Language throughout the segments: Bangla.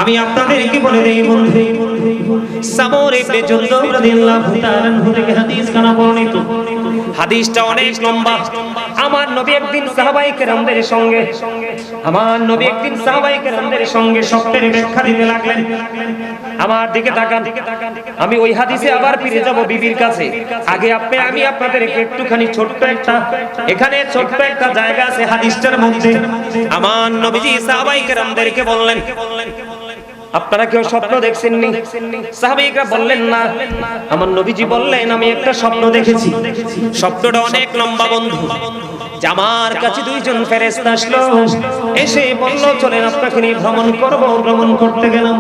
আমি আপনাদেরকে বলে দেই বন্ধু, সামর ইবনে জুনদুব রাদিয়াল্লাহু তাআলা আনহু থেকে হাদিস কানা বর্ণিত। হাদিসটা অনেক লম্বা। আমার নবী একদিন সাহাবায়ে কেরামদের সঙ্গে স্বপ্নের ব্যাখ্যা দিতে লাগলেন। আমার দিকে তাকান, আমি ওই হাদিসে আবার ফিরে যাব বিবির কাছে। আগে আমি আপনাদেরকে একটুখানি ছোট্ট একটা জায়গা আছে হাদিসটার মধ্যে। আমার নবীজি সাহাবায়ে কেরামদেরকে বললেন, আপনারা কেউ স্বপ্ন দেখছেননি? সাহাবাইরা বললেন না। আমার নবীজি বললেন, আমি একটা স্বপ্ন দেখেছি। স্বপ্নটা অনেক লম্বা বন্ধু। যে আমার কাছে দুইজন ফেরেশতা আসলো, এসে বলল, চলেন আপনাকে নিয়ে ভ্রমণ করব। ভ্রমণ করতে গেলাম।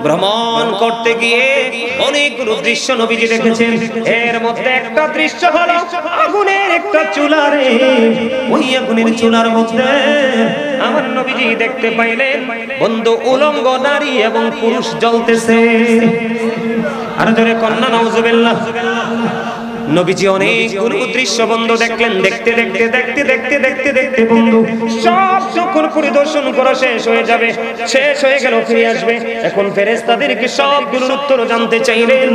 ভ্রমণ করতে গিয়ে অনেকগুলো দৃশ্য নবীজি দেখেছেন। এর মধ্যে একটা দৃশ্য হলো আগুনের একটা চুলারে। ওই আগুনের চুলার মধ্যে আমার নবীজি দেখতে পাইলেন বন্ধু উলঙ্গ নারী এবং পুরুষ জ্বলতেছে। আর জোরে কন্যা নাউজুবিল্লাহ। নবীজি অনেকগুলো দৃশ্য বন্ধু দেখলেন। দেখতে বন্ধু সব যখন পরিদর্শন করা শেষ হয়ে গেল, ফিরে আসবে। এখন ফেরেশতাদেরকে সবগুলোর উত্তর জানতে চাইলেন।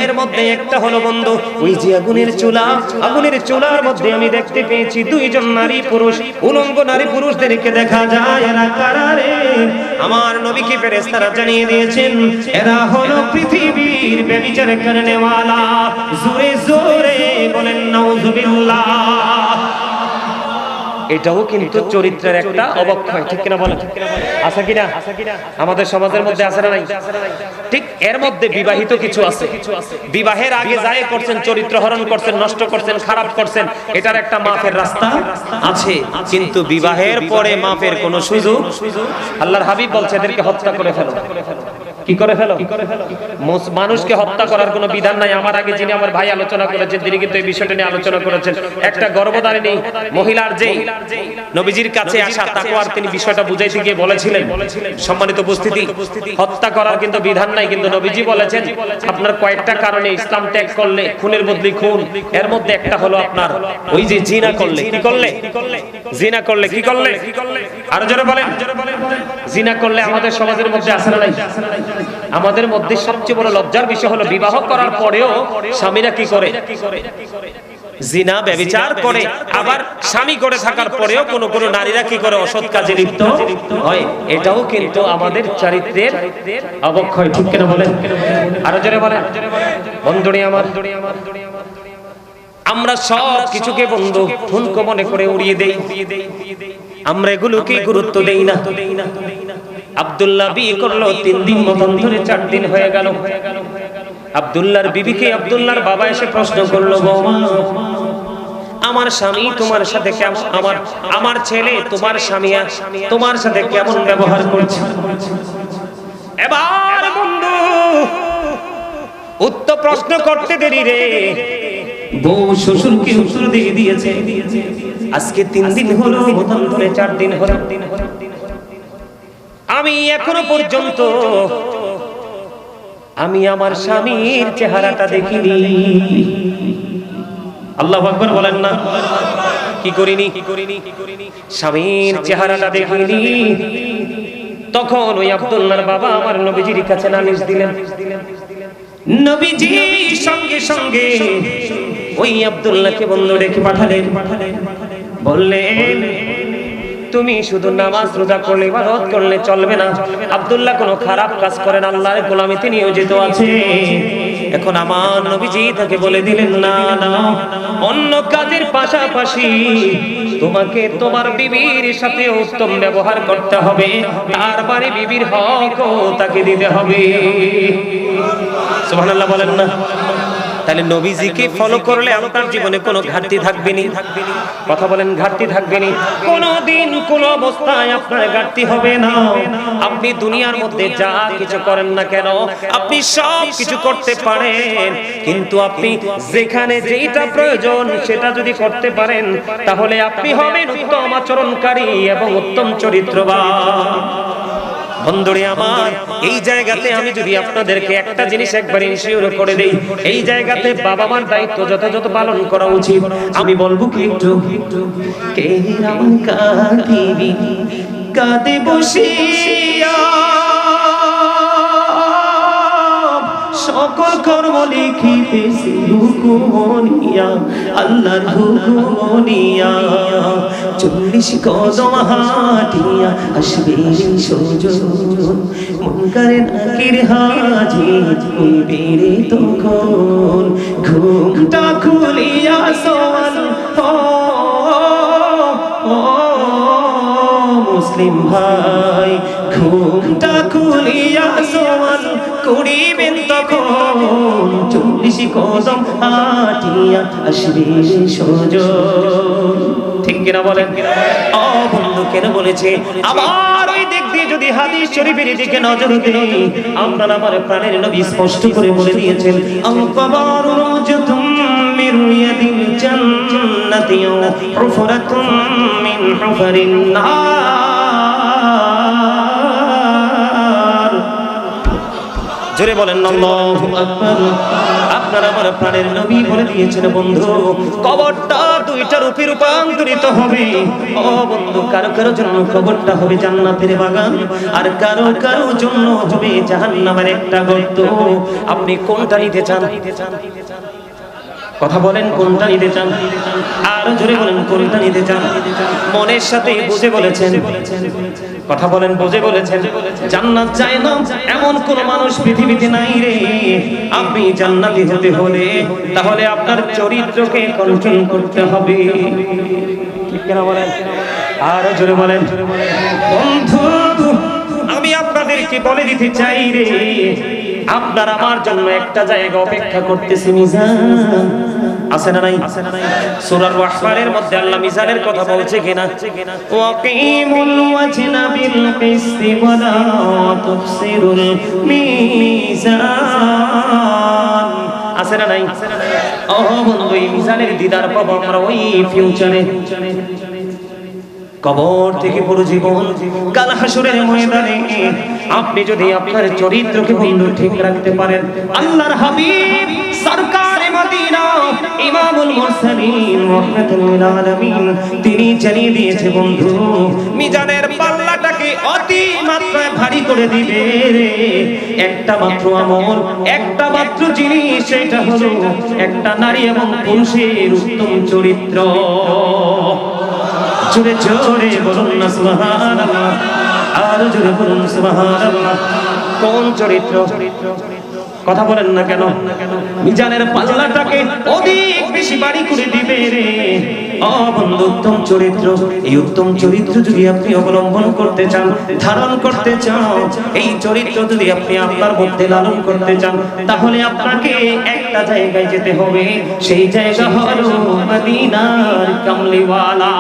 এর মধ্যে একটা হলো বন্ধু, ওই যে আগুনের চুলার মধ্যে আমি দেখতে পেয়েছি দুইজন নারী পুরুষ, উলঙ্গ নারী পুরুষদেরকে দেখা যায়। এরা কারা রে? আমার নবীকে ফেরেশতারা জানিয়ে দিয়েছেন, এরা হলো পৃথিবীর ব্যভিচার করনেওয়ালা। জোরে জোরে বলেন নাউজুবিল্লাহ। এটাও কিন্তু চরিত্রের একটা অবক্ষয়, ঠিক কিনা বলেন? আছে কিনা? আমাদের সমাজের মধ্যে আছে না নাই? ঠিক এর মধ্যে বিবাহিত কিছু আছে, বিবাহের আগে যাই করছেন, চরিত্র হরণ করছেন, নষ্ট করছেন, খারাপ করছেন, এটার একটা মাফের রাস্তা আছে। কিন্তু বিবাহের পরে মাফের কোনো সুযোগ, আল্লাহর হাবিব বলছে এদেরকে হত্যা করে ফেলো। কি করে ফেলো? মানুষকে হত্যা করার কোনো বিধান নাই। আমার আগে যিনি আমার ভাই আলোচনা করেছেন, তিনি কিন্তু এই বিষয়টা নিয়ে আলোচনা করেছেন। একটা গর্ভধারিণী মহিলার যে নবীজির কাছে আসা তাকওয়ার তিনি বিষয়টা বুঝাইতে গিয়ে বলেছিলেন, সম্মানিত উপস্থিতি, হত্যা করার কিন্তু বিধান নাই। কিন্তু নবীজি বলেছেন আপনার কয়েকটা কারণে ইসলাম ত্যাগ করলে খুনের বদলি খুন। এর মধ্যে একটা হলো আপনার ওই যে জিনা করলে। কি করলে? জিনা করলে। কি করলে? আরো জোরে বলেন। জিনা করলে আমাদের সমাজের মধ্যে আছে না নাই? আমাদের মধ্যে সবচেয়ে বড় লজ্জার বিষয় হলো বিবাহ করার পরেও স্বামীরা কি করে? জিনা ব্যভিচার করে। আবার স্বামী করে থাকার পরেও কোন কোন নারীরা কি করে? অসৎ কাজে লিপ্ত হয়। এটাও কিন্তু আমাদের চরিত্রের অবক্ষয়, ঠিক কিনা বলেন? আরো জোরে বলেন। বন্ধুরে আমার, আমরা সব কিছুকে বন্ধু ঠুনকো মনে করে উড়িয়ে দেই। আমরা এগুলোকে গুরুত্ব দেই না। আব্দুল্লাহ বিয়ে করলো 3 দিন মতন ধরে, 4 দিন হয়ে গেল। আব্দুল্লাহর বিবিকে আব্দুল্লাহর বাবা এসে প্রশ্ন করলো, বৌমা আমার স্বামী তোমার সাথে কেমন, আমার ছেলে তোমার স্বামী তোমার সাথে কেমন ব্যবহার করছে? এবার বন্ধু উত্তর প্রশ্ন করতে দেরি রে, বউ শ্বশুরকে উত্তর দিয়ে দিয়েছে। আজকে 3 দিন হলো, মতন ধরে 4 দিন হলো, আমি এখনো পর্যন্ত আমি আমার স্বামীর চেহারাটা দেখিনি। আল্লাহু আকবার বলেন না? কি করিনি? স্বামীর চেহারাটা দেখিনি। তখন ওই আব্দুল্লাহর বাবা আমার নবীজির কাছে নালিশ দিলেন। নবীজি সঙ্গে সঙ্গে ওই আব্দুল্লাহকে বন্ধু রেখে পাঠালেন। বললেন, তুমি শুধু নামাজ রোজা করলে, ইবাদত করলে চলবে না। আব্দুল্লাহ কোনো খারাপ কাজ করেন, আল্লাহর গোলামিতে নিয়োজিত আছে। এখন আমার নবীজি তাকে বলে দিলেন, না না, অন্য কাজের পাশাপাশি তোমাকে তোমার বিবির সাথে উত্তম ব্যবহার করতে হবে। তারপরে বিবির হকও তাকে দিতে হবে। সুবহানাল্লাহ বলেন না? তাহলে নবীজিকে ফলো করলে আপনার জীবনে কোনো ঘাটতি থাকবে না। কথা বলেন, ঘাটতি থাকবে না। কোনোদিন কোন অবস্থায় আপনার ঘাটতি হবে না। আপনি দুনিয়ার মধ্যে যা কিছু করেন না কেন, আপনি সব কিছু করতে পারেন, কিন্তু আপনি যেখানে যেটা প্রয়োজন সেটা যদি করতে পারেন, তাহলে আপনি হবেন উত্তম আচরণকারী এবং উত্তম চরিত্রবান। বন্ধুরে আমার, এই জায়গাতে আমি যদি আপনাদেরকে একটা জিনিস একবার ইনশিওর করে দেই, এই জায়গাতে বাবা মার দায়িত্ব যথাযথ পালন করা উচিত। আমি বলবো কি একটু, কে রাম কাঁদিবি কাঁদে বসিয়া, সকল কর্ম লিখিতেছি হুকুমনিয়া আল্লাহর হুকুমনিয়া 40 কদম হাঁটিয়া আসবে সুজন মুনকার নাকির হাজির হইবে রে তখন ঘুমটা খুলিয়া সওয়াল মুসলিম ভাই ঘুমটা খুলিয়া সওয়াল করিবেন তখন 40 কদম হাঁটিয়া আসবে সুজন ঠিক কিনা বলেন ও বন্ধু কেন বলেছে আবার ওই দিক দিয়ে যদি হাদিস শরীফের দিকে নজর দেই আপনার আমার প্রাণের নবী স্পষ্ট করে বলে দিয়েছেন আল-কবারু রুজতুম মিন রিয়াদিল জান্নাতি হুফরাতুম মিন হুফারিন নার জোরে বলেন আল্লাহু আকবার আপনার আমার প্রাণের নবী বলে দিয়েছেন বন্ধু কবরটা দুইটা রূপে রূপান্তরিত হবে ও বন্ধু কারো কারো জন্য কবরটা হবে জান্নাতের বাগান আর কারো কারো জন্য হবে জাহান্নামের একটা গর্ত আপনি কোনটা নিতে চান কথা বলেন কোনটা নিতে চান আর জোরে বলেন কোনটা নিতে চান মনের সাথে বুঝে বলেছেন কথা বলেন বুঝে বলেছেন জান্নাত চায় না এমন কোন মানুষ পৃথিবীতে নাই রে আপনি জান্নাতি হতে হলে তাহলে আপনার চরিত্রকে কন্ট্রোল করতে হবে ঠিক কিনা বলেন আর জোরে বলেন বন্ধু আমি আপনাদেরকে বলে দিতে চাই রে আপনার আমার জন্য একটা জায়গা অপেক্ষা করতেছে মিজান আছে না নাই সূরা আর-রাহমানের মধ্যে আল্লাহ মিজানের কথা বলছে কিনা ওয়াকিমুল ওয়াজনা বিল কিসতি ওয়ালা তুফসিরুল মিজান আছে না নাই ও বন্ধু এই মিজানের দিদার পাবো আমরা ওই ফিউচারে কবর থেকে পুরো জীবন কাল হাসরের ময়দানে আপনি যদি আপনার চরিত্রকে বন্ধু ঠিক রাখতে পারেন আল্লাহর হাবিব সরকারে মদিনা ইমামুল মুরসালিন রাহমাতুল লিল আলামিন তিনি জানিয়ে দিয়েছে বন্ধু মিজানের পাল্লাটাকে অতি মাত্রায় ভারী করে দিবে রে একটা মাত্র আমল একটা মাত্র জিনিস সেটা হলো একটা নারী এবং পুরুষের উত্তম চরিত্র জোরে জোরে বলুন না সুবহানাল্লাহ আর জোরে বলুন সুবহানাল্লাহ কোন চরিত্র কথা বলেন না কেন মিজানের পাল্লাটাকে অধিক বেশি ভারী করে দিবে রে ও বন্ধু উত্তম চরিত্র এই উত্তম চরিত্র যদি আপনি অবলম্বন করতে চান ধারণ করতে চান এই চরিত্র যদি আপনি আপনার মধ্যে লালন করতে চান তাহলে আপনাকে একটা জায়গায় যেতে হবে সেই জায়গা হলো মদিনার কামলিওয়ালা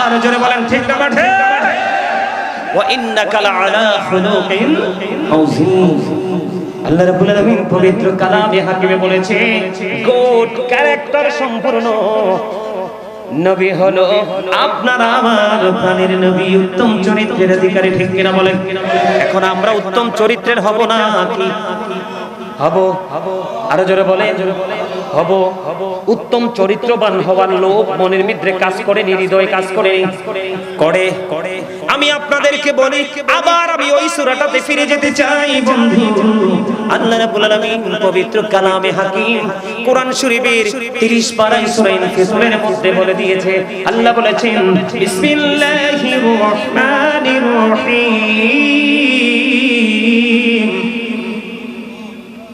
আর জোরে বলেন ঠিক না ঠিক ওয়া ইন্নাকা লাআলা খুলুকিন আযীম আল্লাহ রাব্বুল আলামিন পবিত্র কালামে হাকিমে বলেছে গুড ক্যারেক্টার সম্পূর্ণ নবী হলো আপনার আমার প্রাণের নবী উত্তম চরিত্রের অধিকারী ঠিক কিনা বলেন এখন আমরা উত্তম চরিত্রের হব না কি হব আরো জোরে বলেন হব উত্তম চরিত্রবান হওয়ার লোভ মনের মধ্যে কাজ করে হৃদয়ে কাজ করে আমি আপনাদেরকে বলি আবার আমি ওই সূরাটাতে ফিরে যেতে চাই বন্ধু আল্লাহ রাব্বুল আলামিন পবিত্র কালামে হাকিম কোরআন শরীফের 30 পারায় সূরা ইনফিতরের মধ্যে বলে দিয়েছে আল্লাহ বলেছেন বিসমিল্লাহির রহমানির রহিম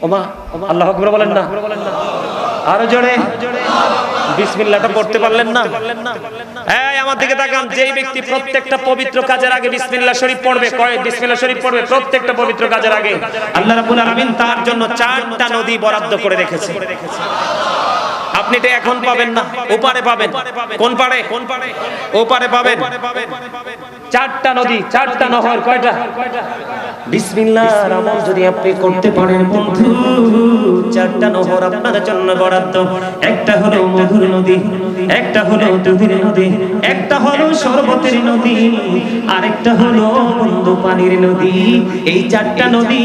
ওমা আল্লাহু আকবার বলেন না আরো জোরে বিসমিল্লাহটা পড়তে পারলেন না এই আমার দিকে তাকান যেই ব্যক্তি প্রত্যেকটা পবিত্র কাজের আগে বিসমিল্লাহ শরীফ পড়বে কয় বিসমিল্লাহ শরীফ পড়বে প্রত্যেকটা পবিত্র কাজের আগে আল্লাহ রাব্বুল আলামিন তার জন্য 4টা নদী বরাদ্দ করে রেখেছে আপনি এটা এখন পাবেন না ওপারে পাবেন কোন পারে ওপারে পাবেন 4টা নদী 4টা নহর কয়টা বিসমিল্লাহর আমল যদি আপনি করতে পারেন বন্ধু 4টা নহর আপনার জন্য বরাদ্দ একটা হলো মধুর নদী একটা হলো দুধের নদী একটা হলো শরবতের নদী আরেকটা হলো বন্ধু পানির নদী এই 4টা নদী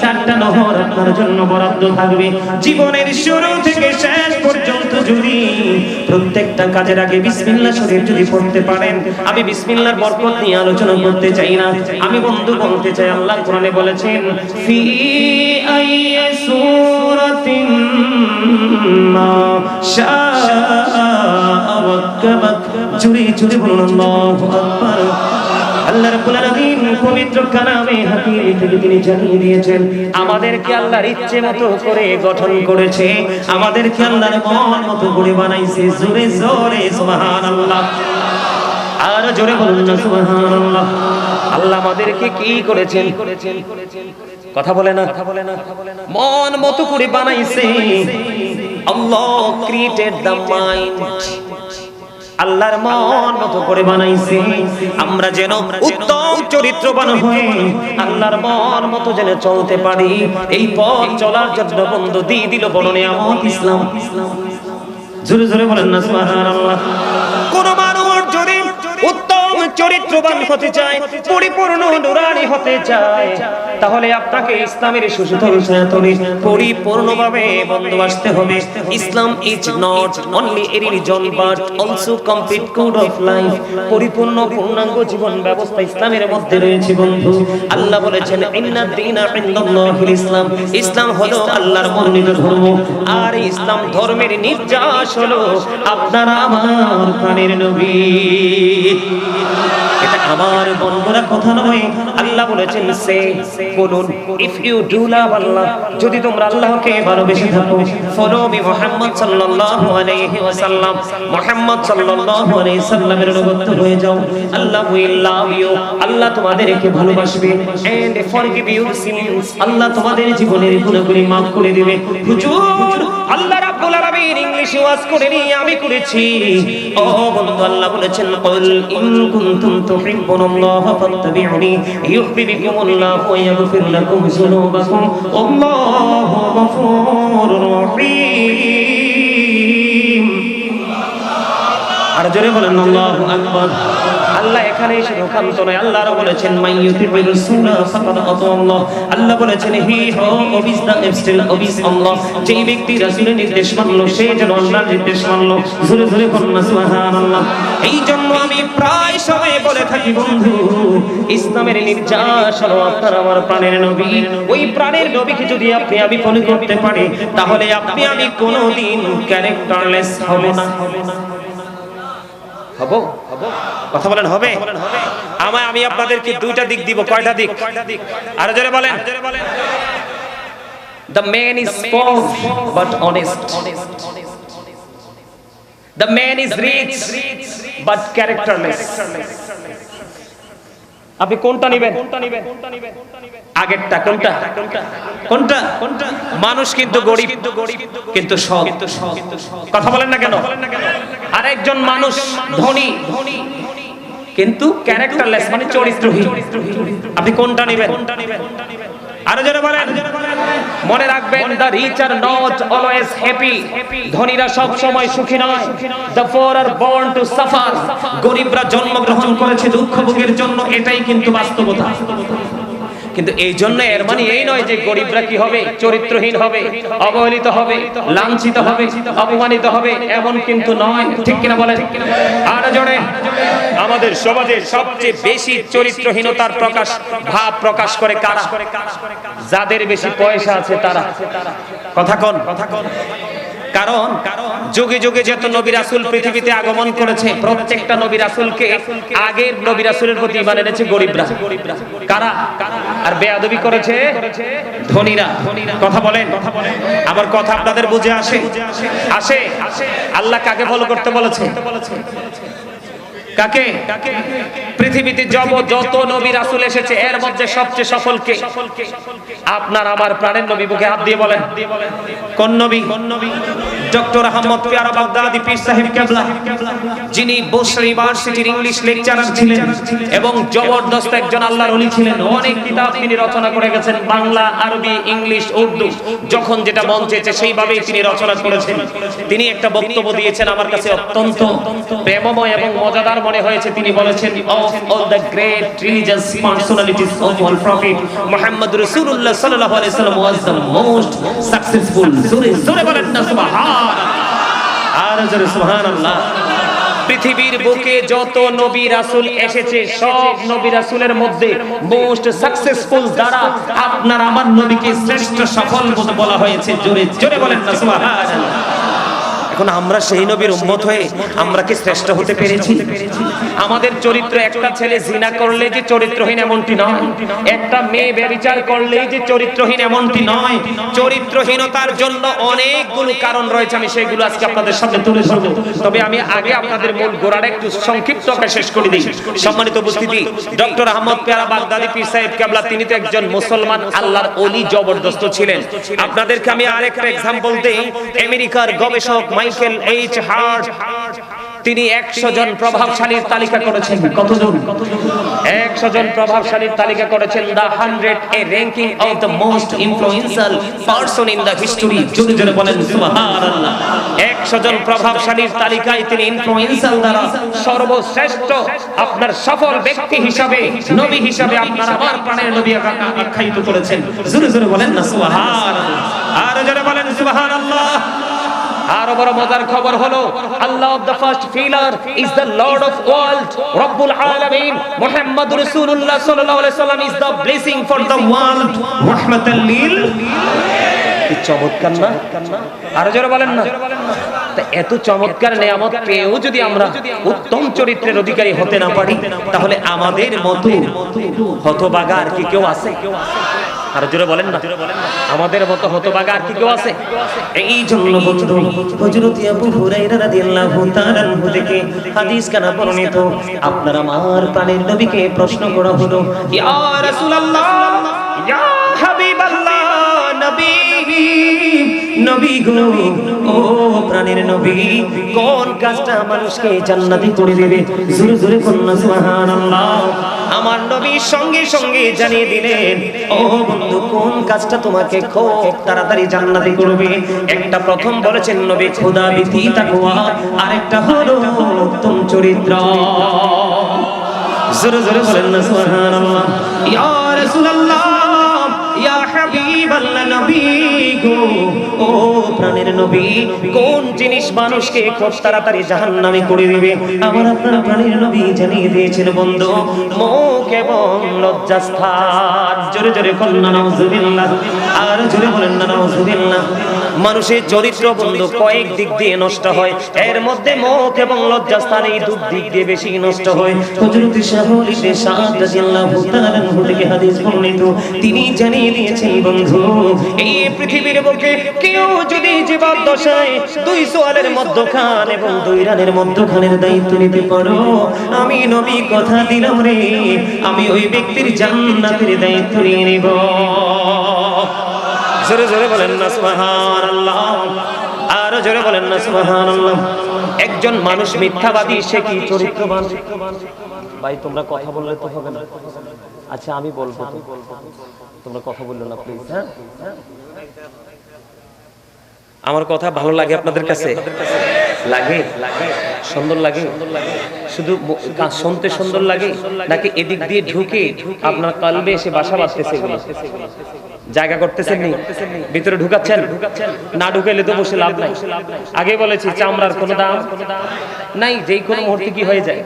4টা নহর আপনার জন্য বরাদ্দ থাকবে জীবনের শুরু থেকে শেষ পর্যন্ত পর্যন্ত যদি প্রত্যেকটা কাজের আগে বিসমিল্লাহ শরীফ যদি পড়তে পারেন, আমি বিসমিল্লাহর বরকত নিয়ে আলোচনা করতে চাই না, আমি বন্ধু বলতে চাই আল্লাহ কোরআনে বলেছেন ফি আইয়ি সূরাতিন মা শাআ ওয়াক্কাবাত। জুরি জুরি বলুন আল্লাহু আকবার। আল্লাহ রাব্বুল আলামিন পবিত্র কালামে হাকিম থেকে তিনি জানিয়ে দিয়েছেন আমাদেরকে আল্লাহর ইচ্ছে মতো করে গঠন করেছে, আমাদেরকে আল্লাহর মন মতো করে বানাইছে। জোরে জোরে সুবহানাল্লাহ, আর জোরে বলুন না সুবহানাল্লাহ। আল্লাহ আমাদেরকে কি করেছেন? কথা বলে না, মন মতো করে বানাইছে। আল্লাহ ক্রিয়েটেড দ্য মাইন্ড, আল্লাহর মন মতো করে বানাইছে আমরা যেন উত্তম চরিত্রবান হয়ে আল্লাহর মন মতো যেন চলতে পারি। এই পথ চলার জন্য বন্ধু দিয়ে দিল বড় নিয়ামত ইসলাম। জোরে জোরে বলেন না সুবহানাল্লাহ। কোন মানুষ যদি উত্তম চরিত্রবান হতে চায়, পরিপূর্ণ নুরানি হতে চায়, তাহলে আপনাকে ইসলামের সুশীতল ছায়াতলে পরিপূর্ণভাবে বন্ধু আসতে হবে। Islam is not only a religion but also complete code of life. পরিপূর্ণ পূর্ণাঙ্গ জীবন ব্যবস্থা ইসলামের মধ্যে রয়েছে বন্ধু। আল্লাহ বলেছেন ইন্নাদ দীনা ইনদাল্লাহিল ইসলাম, ইসলাম হলো আল্লাহর মনোনীত ধর্ম। আর ইসলাম ধর্মের নির্যাস হলো আপনারা আমার প্রাণের নবী। এটা আমার বন্ধুরা কথা নয়, আল্লাহ বলেছেন সে বলুন ইফ ইউ ডু লাভ আল্লাহ, যদি তোমরা আল্লাহকে ভালোবেসে থাকো, ফলো মি মুহাম্মদ সাল্লাল্লাহু আলাইহি ওয়াসাল্লাম, মুহাম্মদ সাল্লাল্লাহু আলাইহি সাল্লামের অনুগত হয়ে যাও, আল্লাহ উইল লাভ ইউ, আল্লাহ তোমাদেরকে ভালোবাসবে, এন্ড ফরগিভ ইউর সিনস, আল্লাহ তোমাদের জীবনের গুনাহগুলি maaf করে দিবে। হুজুর আল্লাহ রাব্বুল আলামিন ইংলিশে ওয়াজ করেনি, আমি করেছি। ও বন্ধু আল্লাহ বলেছেন কুল ইন কুনতুম তুহিব্বুনাল্লাহ ফাত্তাবিউনি ইউহিব্বুকুমুল্লাহ ওয়া ইয়াগফির লাকুম যুনুবাকুম আল্লাহু গফুরুর রহিম। আর জোরে বলেন আল্লাহু আকবার। আল্লাহ এখানে শুধু ক্ষান্ত নয়, আল্লাহ বলেছেন মাইয়ুতিবির রাসূলা ফাকাদ আতাল্লাহ, আল্লাহ বলেছেন হি হু ওবিস দা স্টিল ওবিস আল্লাহ, যেই ব্যক্তি রাসূলের নির্দেশ মানলো সে যেন আল্লাহর নির্দেশ মানলো। জোরে জোরে বলুন সুবহানাল্লাহ। এই জন্য আমি প্রায় সময় বলে থাকি বন্ধু, ইসলামের নির্যাস হলো আপনার আমার প্রাণের নবী। ওই প্রাণের নবীকে যদি আপনি আমি ফলো করতে পারি, তাহলে আপনি আমি কোনোদিন ক্যারেক্টারলেস হব না। হব? কথা বলেন হবে? আমি আপনাদেরকে দুইটা দিক দিব। কয়টা দিক? আর জোরে বলেন। The man is poor but honest. The man is rich but characterless. আপনি কোনটা নেবেন? আগেরটা কোনটা? কোনটা? মানুষ কিন্তু গরিব কিন্তু সৎ। কথা বলেন না কেন? আরেকজন মানুষ ধনী কিন্তু ক্যারেক্টারলেস, মানে চরিত্রহীন। আপনি কোনটা নেবেন? আরো যারা বলেন, মনে রাখবেন the rich are not always happy, ধনীরা সব সময় সুখী নয়। The poor are born to suffer, গরিবরা জন্মগ্রহণ করেছে দুঃখ ভোগের জন্য, এটাই কিন্তু বাস্তবতা। কিন্তু এই জন্য এর মানে এই নয় যে গরিবরা কি হবে? চরিত্রহীন হবে, অবহেলিত হবে, লাঞ্ছিত হবে, অপমানিত হবে, এমন কিন্তু নয়। ঠিক কিনা বলেন? আর জোরে। আমাদের সমাজে সবচেয়ে বেশি চরিত্রহীনতার ভাব প্রকাশ করে কারা? যাদের বেশি পয়সা আছে তারা। কথা কোন? কারণ যুগে যুগে যত নবী রাসূল পৃথিবীতে আগমন করেছে, প্রত্যেকটা নবী রাসূলকে আগের নবী রাসূলের প্রতি ঈমান এনেছে গরিবরা। কারা? আর বেয়াদবি করেছে ধনীরা। কথা বলেন। আমার কথা আপনাদের বুঝে আসে? আল্লাহ কাকে ফলো করতে বলেছে? কাকে? পৃথিবীতে যত নবী রাসূল এসেছে এর মধ্যে সবচেয়ে সফল কে? আপনার আমার প্রাণের নবী। বুকে হাত দিয়ে বলেন কোন নবী? ডক্টর আহমদ পিয়ারা বাগদাদি পীর সাহেব কেবলা, যিনি বসরা ইউনিভার্সিটির ইংলিশ লেকচারার ছিলেন এবং জবরদস্ত একজন আল্লাহর ওলি ছিলেন। অনেক কিতাব তিনি রচনা করে গেছেন, বাংলা, আরবি, ইংলিশ, উর্দু, যখন যেটা মন চেয়েছে সেইভাবেই তিনি রচনা করেছেন। তিনি একটা বক্তব্য দিয়েছেন, আমার কাছে অত্যন্ত প্রেমময় এবং মজাদার মনে হয়েছে। তিনি বলেছেন, of all the great religious personalities of all prophet, Muhammad Rasulullah sallallahu alaihi wasallam was the most successful. জোরে বলেন না সুবহানাল্লাহ। আর জোরে সুবহানাল্লাহ। পৃথিবীর বুকে যত নবী রাসূল এসেছে সব নবী রাসূলের মধ্যে মোস্ট সাকসেসফুল দ্বারা আপনার আমার নবীকে শ্রেষ্ঠ সফল বলা হয়েছে। জোরে জোরে বলেন না সুবহানাল্লাহ। এখন আমরা সেই নবীর উম্মত হয়ে আমরা কি শ্রেষ্ঠ হতে পেরেছি? আমাদের চরিত্র, একটা ছেলে জিনা করলে যে চরিত্রহীন এমনটি নয়, একটা মেয়ে ব্যভিচার করলেই যে চরিত্রহীন এমনটি নয়। চরিত্রহীনতার জন্য অনেকগুলো কারণ রয়েছে, আমি সেগুলো আজকে আপনাদের সামনে তুলে ধরব। তবে আমি আগে আপনাদের মূল গোড়াটা একটু সংক্ষিপ্ত আকারে শেষ করে দিই। সম্মানিত উপস্থিতি, ডক্টর আহমদ পেয়ারা বাগদাদি পীর সাহেব কেবলা তিনি তো একজন মুসলমান আল্লাহর ওলি জবরদস্ত ছিলেন। আপনাদেরকে আমি আরেকটা एग्जांपल দেই। আমেরিকার গবেষক মাইকেল এইচ হার্ট তিনি 100 জন প্রভাবশালীর তালিকা করেছেন। কতজন? 100 জন প্রভাবশালীর তালিকা করেছেন। The 100 A ranking of the most influential person in the history. জোরে জোরে বলেন সুবহানাল্লাহ। 100 জন প্রভাবশালীর তালিকায় তিনি ইনফ্লুয়েন্সিয়াল দ্বারা সর্বশ্রেষ্ঠ আপনার সফল ব্যক্তি হিসাবে, নবী হিসাবে আপনার আমার প্রাণের নবী আখ্যায়িত করেছেন। জোরে জোরে বলেন না সুবহানাল্লাহ। আর জোরে বলেন সুবহানাল্লাহ। আরো বড় মজার খবর হলো আল্লাহ of the first pillar is the lord of world রব্বুল আলামিন মুহাম্মদ রাসূলুল্লাহ সাল্লাল্লাহু আলাইহি সাল্লাম is the blessing for the world রাহমাতাল লিল। কি চমৎকার না? আরো জোরে বলেন না। তা এত চমৎকার নিয়ামত পেয়েও যদি আমরা উত্তম চরিত্রের অধিকারী হতে না পারি, তাহলে আমাদের মতো হতভাগা আর কি কেউ আছে? আর জোরে বলেন না, আমাদের মতো হতভাগা আর কি কেউ আছে? এই জন্য বন্ধু হযরত আবু হুরায়রা রাদিয়াল্লাহু তাআলা আনহু থেকে হাদিস কানা বর্ণিত, আপনার আমার প্রাণের নবীকে প্রশ্ন করা হলো, ইয়া রাসূলুল্লাহ, ইয়া হাবিবাল্লাহ, নবী নবী গো, ও প্রাণের নবী, কোন কাজটা মানুষকে জান্নাতি করে দেবে? জোরে জোরে বলুন সুবহানাল্লাহ। আমার নবী সঙ্গে সঙ্গে জানিয়ে দিলেন, ও বন্ধু, কোন কাজটা তোমাকে খুব তাড়াতাড়ি জান্নাতি করবে? একটা প্রথম বলেছেন নবী খোদা ভীতি তাকওয়া, আরেকটা হলো উত্তম চরিত্র। জোরে জোরে বলেন না সুবহানাল্লাহ। ইয়া রাসূলুল্লাহ, ইয়া হাবিবাল্লাহ, নবী গো, ও প্রাণের নবী, কোন জিনিস মানুষকে খুব তাড়াতাড়ি জাহান্নামে করে দিবে? আমার আপনার প্রাণের নবী জানিয়ে দিয়েছেন বন্ধু, মুখ এবং লজ্জাস্থান। জোরে জোরে বলেন না নাউজুবিল্লাহ। আর জোরে বলেন না নাউজুবিল্লাহ। মানুষের চরিত্র বন্ধু কয়েক দিক দিয়ে নষ্ট হয়, এর মধ্যে মুখ এবং লজ্জাস্থান এই দুই দিক দিয়ে বেশি নষ্ট হয়। হযরত শাহুল ইবনে সাদ রাদিয়াল্লাহু তাআলা আনহু থেকে হাদিস বর্ণিত, তিনি জানিয়ে দিয়েছেন বন্ধু, এই পৃথিবীর বুকে কেউ যদি জীবদ্দশায় দুই সোয়ালের মধ্যখান এবং দুই রানের মধ্যখানের দায়িত্ব নিতে পারো, আমি নবী কথা দিলাম রে, আমি ওই ব্যক্তির জান্নাতের দায়িত্ব নিয়ে নিব। জোরে জোরে বলেন না সুবহানাল্লাহ। আর জোরে বলেন না সুবহানাল্লাহ। একজন মানুষ মিথ্যাবাদী, সে কি চরিত্রবান? ভাই তোমরা কথা বললে তো হবে না। আচ্ছা আমি বলবো, তোমরা কথা বললো না প্লিজ। হ্যাঁ, আমার কথা ভালো লাগে আপনাদের কাছে? লাগে? সুন্দর লাগে? শুধু শুনতে সুন্দর লাগে, নাকি এদিক দিয়ে ঢুকে আপনার কলবে এসে বাসা বাঁধতেছে, জায়গা করতেছেন, নি ভিতরে ঢুকাচ্ছেন? না ঢুকাইলে তো বসে লাভ নাই। আগে বলেছি চামড়ার কোনো দাম নাই, যেই কোনো মুহূর্তে কি হয়ে যায়।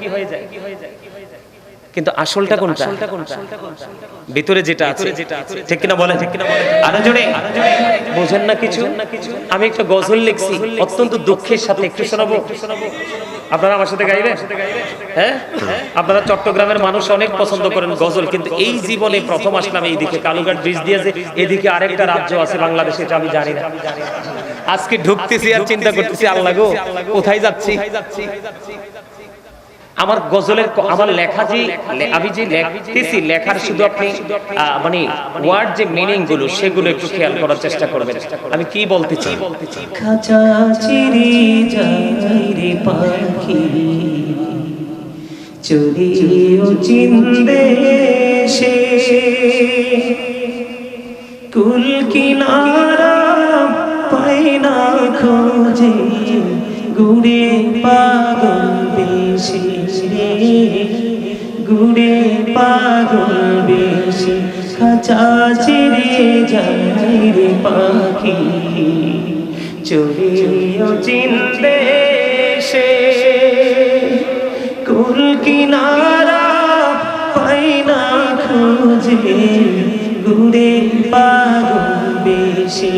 কিন্তু আসলটা কোনটা? ভিতরে যেটা আছে, ঠিক কিনা বলেন? আরো জোরে বোঝেন না কিছু? আমি একটা গজল লিখছি অত্যন্ত দুঃখের সাথে, একটু শোনাবো? আপনারা আমার সাথে গাইবেন? হ্যাঁ, আপনারা চট্টগ্রামের মানুষ অনেক পছন্দ করেন গজল, কিন্তু এই জীবনে প্রথম আসলাম এইদিকে, কালুঘাট ব্রিজ দিয়ে যে এদিকে আরেকটা রাজ্য আছে বাংলাদেশে, এটা আমি জানি না। আজকে ঢুকতেছি আর চিন্তা করতেছি, আল্লাহ গো কোথায় যাচ্ছি। আমার গজলের, আমার লেখা যে আমি যে লিখতেছি, লেখার শুধু আপনি মানে ওয়ার্ড যে মিনিং গুলো সেগুলো একটু খেয়াল করার চেষ্টা করবেন। আমি কি বলতে চাই? খাঁচা চিরে যায় রে পাখি, চুরিও চিন্দেশে, কুল কিনারা পাই না খোঁজে, গুড়ে পাগল বেশি রে, গুড়ে পাগল বেশি, খাঁচা ছেড়ে যায় রে পাখি, চলিও চিনতে সে কুল কিনারা পাই না খুঁজে গুড়ে পাগল বেশি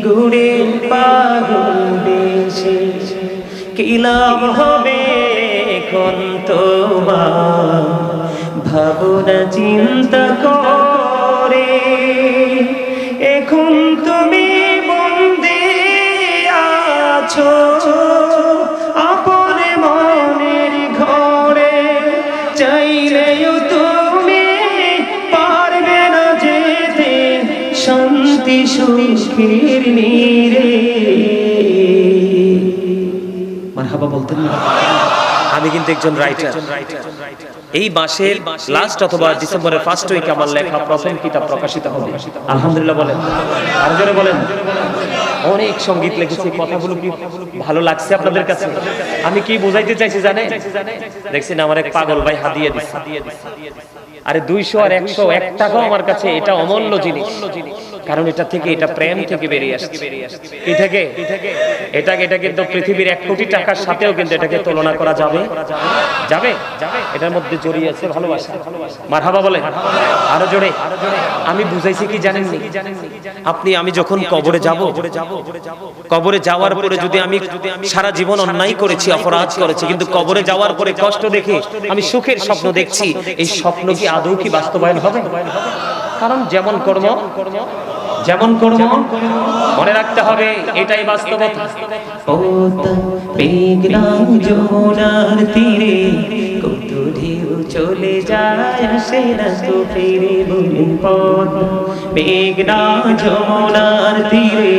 গুড়ে পাগল বেশি কি লাভ হবে এখন তোমার ভাবনা চিন্তা করে এখন তুমি বন্দী আছো আপন মনের ঘরে চাইলেও তুমি পারবে না যেতে শান্তি সুখের নীড়ে মারহাবা বলতেন না আমি কিন্তু একজন রাইটার এই মাসের লাস্ট অথবা ডিসেম্বরের ফার্স্ট উইকে আমার লেখা প্রথম কিতাব প্রকাশিত হবে আলহামদুলিল্লাহ বলেন আর জোরে বলেন অনেক সঙ্গীত লিখেছি কথাগুলো কি ভালো লাগছে আপনাদের কাছে আমি কি বোঝাইতে চাইছি জানেন দেখছেন আমার এক পাগল ভাই হাদিয়া দিছে আরে 200 আর 100 এক টাকাও আমার কাছে এটা অমূল্য জিনিস কারণ এটা থেকে এটা প্রেম থেকে বেরিয়ে আসছে কি থেকে এটা কিন্তু পৃথিবীর 1 কোটি টাকার সাথেও কিন্তু এটাকে তুলনা করা যাবে যাবে এটার মধ্যে জড়িয়ে আছে ভালোবাসা মারহাবা বলে আরো জোরে আমি বুঝাইছি কি জানেন নি আপনি আমি যখন কবরে যাওয়ার পরে যদি আমি সারা জীবন অন্যায় করেছি অপরাধ করেছি কিন্তু কবরে যাওয়ার পরে কষ্ট দেখে আমি সুখের স্বপ্ন দেখছি এই স্বপ্ন কি আদৌ কি বাস্তবায়ন হবে কারণ যেমন কর্ম মনে রাখতে হবে এটাই বাস্তবতা যমুনার তীরে কত ঢেউ চলে যায় আসে না তো ফিরে বলুন মেঘনা যমুনার তীরে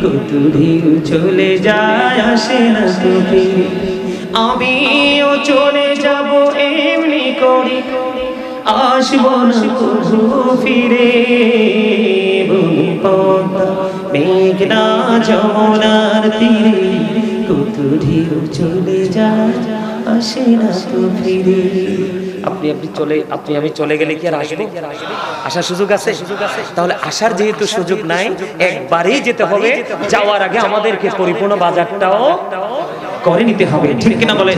কত ঢেউ চলে যায় আসে না তো ফিরে আমিও চলে যাব এমনি করে আসবো না ফিরে মেঘনা যমুনার তীরে কত ঢেউ চলে যায় আসে না তো ফিরে আপনি আমি চলে গেলে কি আর আসবো আসার সুযোগ আছে তাহলে আসার যেহেতু সুযোগ নাই একবারেই যেতে হবে যাওয়ার আগে আমাদেরকে পরিপূর্ণ বাজারটাও করে নিতে হবে ঠিক কিনা বলে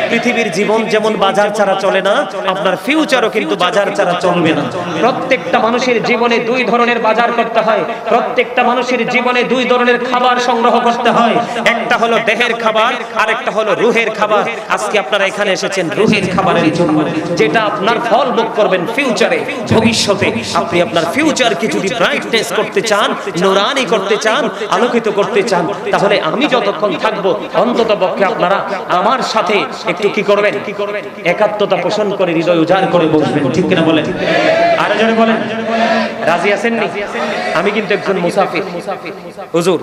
পৃথিবীর জীবন যেমন বাজার ছাড়া চলে না আপনার ফিউচারও কিন্তু বাজার ছাড়া চলবে না প্রত্যেকটা মানুষের জীবনে 2 ধরনের বাজার করতে হয় প্রত্যেকটা মানুষের জীবনে 2 ধরনের খাবার সংগ্রহ করতে হয় একটা হলো দেহের খাবার আর একটা হলো রূহের খাবার আজকে আপনারা এখানে এসেছেন রূহের খাবারের জন্য যেটা আপনার ফল ভোগ করবেন ফিউচারে ভবিষ্যতে আপনি আপনার ফিউচারকে যদি ব্রাইটনেস করতে চান নূরানি করতে চান আলোকিত করতে চান তাহলে আমি যতক্ষণ থাকবো অন্তত পক্ষে আপনারা আমার সাথে একটু কি করবেন একাত্মতা পোষণ করে হৃদয় উজাড় করে বসবেন ঠিক কিনা বলেন আরো জোরে বলেন রাজি আছেন নি আমি কিন্তু একজন মুসাফির হুজুর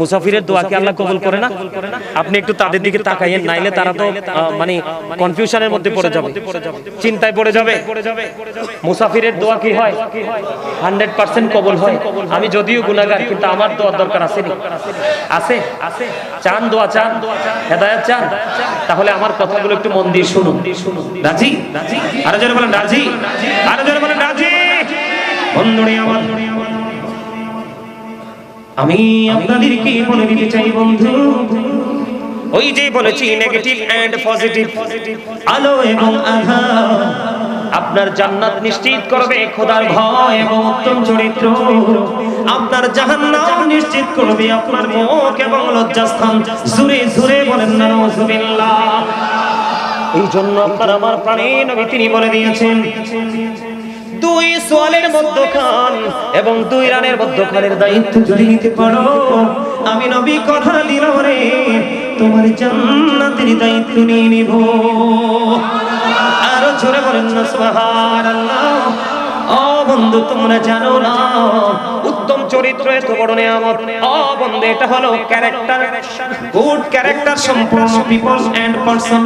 মুসাফিরের দোয়া কি আল্লাহ কবুল করে না আপনি একটু তাদের দিকে তাকাইয়েন নাইলে তারা তো মানে কনফিউশনের মধ্যে পড়ে যাবে চিন্তায় পড়ে যাবে মুসাফিরের দোয়া কি হয় 100% কবুল হয় আমি যদিও গুনাহগার কিন্তু আমার দোয়ার দরকার আছে নি আছে চান দোয়া চান হেদায়েত চান তাহলে আমার কথাগুলো একটু মন দিয়ে শুনুন রাজি আরো জোরে বলেন রাজি আরো জোরে বলেন রাজি বন্ধুরে আমার আমি আপনাদেরকে বলে দিতে চাই বন্ধু ওই যে বলেছি নেগেটিভ এন্ড পজিটিভ আলো এবং আঁধার আপনার জান্নাত নিশ্চিত করবে খোদার ভয় এবং উত্তম চরিত্র আপনার জাহান্নাম নিশ্চিত করবে আপনার মুখ এবং লজ্জাস্থান জোরে জোরে বলেন না নাউজুবিল্লাহ এই জন্য আপনার আমার প্রাণের নবী তিনি বলে দিয়েছেন 2 সোয়ালের মধ্যখান এবং 2 রানের মধ্যখানের দায়িত্ব যদি নিতে পারো আমি নবী কথা দিলাম রে তোমার জান্নাতের দায়িত্ব নিয়ে নিব আরো জোরে বলেন না সুবহানাল্লাহ ও বন্ধু তোমরা জানো না উত্তম চরিত্র এত বড় নিয়ামত ও বন্ধু এটা হলো ক্যারেক্টার গুড ক্যারেক্টার সম্পন্ন পিপল এন্ড পারসন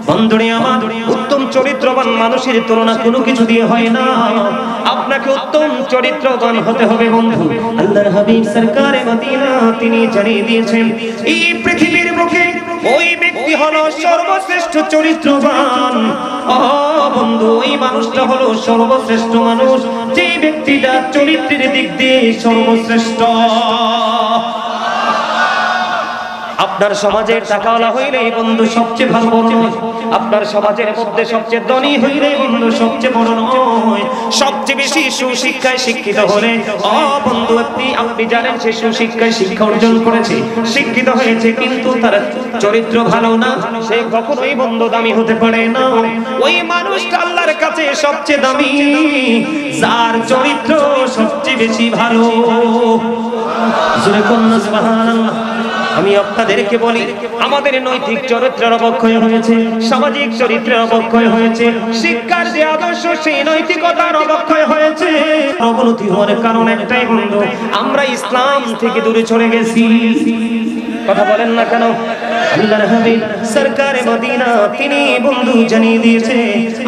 বন্ধুরে আমার উত্তম চরিত্রবান মানুষের তুলনা কোনো কিছু দিয়ে হয় না আপনাকে উত্তম চরিত্রবান হতে হবে বন্ধু। আল্লাহর হাবিব সরকারে মদিনা তিনি জানিয়ে দিয়েছেন এই পৃথিবীর বুকে ওই ব্যক্তি হলো সর্বশ্রেষ্ঠ চরিত্রবান। ও বন্ধু, ওই মানুষটা হলো সর্বশ্রেষ্ঠ মানুষ যে ব্যক্তিটা চরিত্রের দিক দিয়ে সর্বশ্রেষ্ঠ। আপনার সমাজের টাকাওয়ালা হইলেই বন্ধু সবচেয়ে ভালো নয়, আপনার সমাজের মধ্যে সবচেয়ে ধনী হইলেই বন্ধু সবচেয়ে বড় নয়। সবচেয়ে বেশি সুশিক্ষায় শিক্ষিত হলে ও বন্ধু আপনি জানেন সে সুশিক্ষায় শিক্ষা অর্জন করেছে, শিক্ষিত হয়েছে, কিন্তু তার চরিত্র ভালো না, সে কখনোই বন্ধু দামি হতে পারে না। ওই মানুষটা আল্লাহর কাছে সবচেয়ে দামি যার চরিত্র সবচেয়ে বেশি ভালো। জোরে কন্যা সুবহানাল্লাহ। আমি আপনাদেরকে বলি, আমাদের নৈতিক চরিত্রের অবক্ষয় হয়েছে, সামাজিক চরিত্রের অবক্ষয় হয়েছে, শিক্ষার যে আদর্শ সেই নৈতিকতার অবক্ষয় হয়েছে। অবনতি হওয়ার কারণ একটাই বন্ধু, আমরা ইসলাম থেকে দূরে চলে গেছি। কথা বলেন না কেন? আল্লাহর হাবিব সরকারে মদিনা তিনি বন্ধু জানিয়ে দিয়েছে,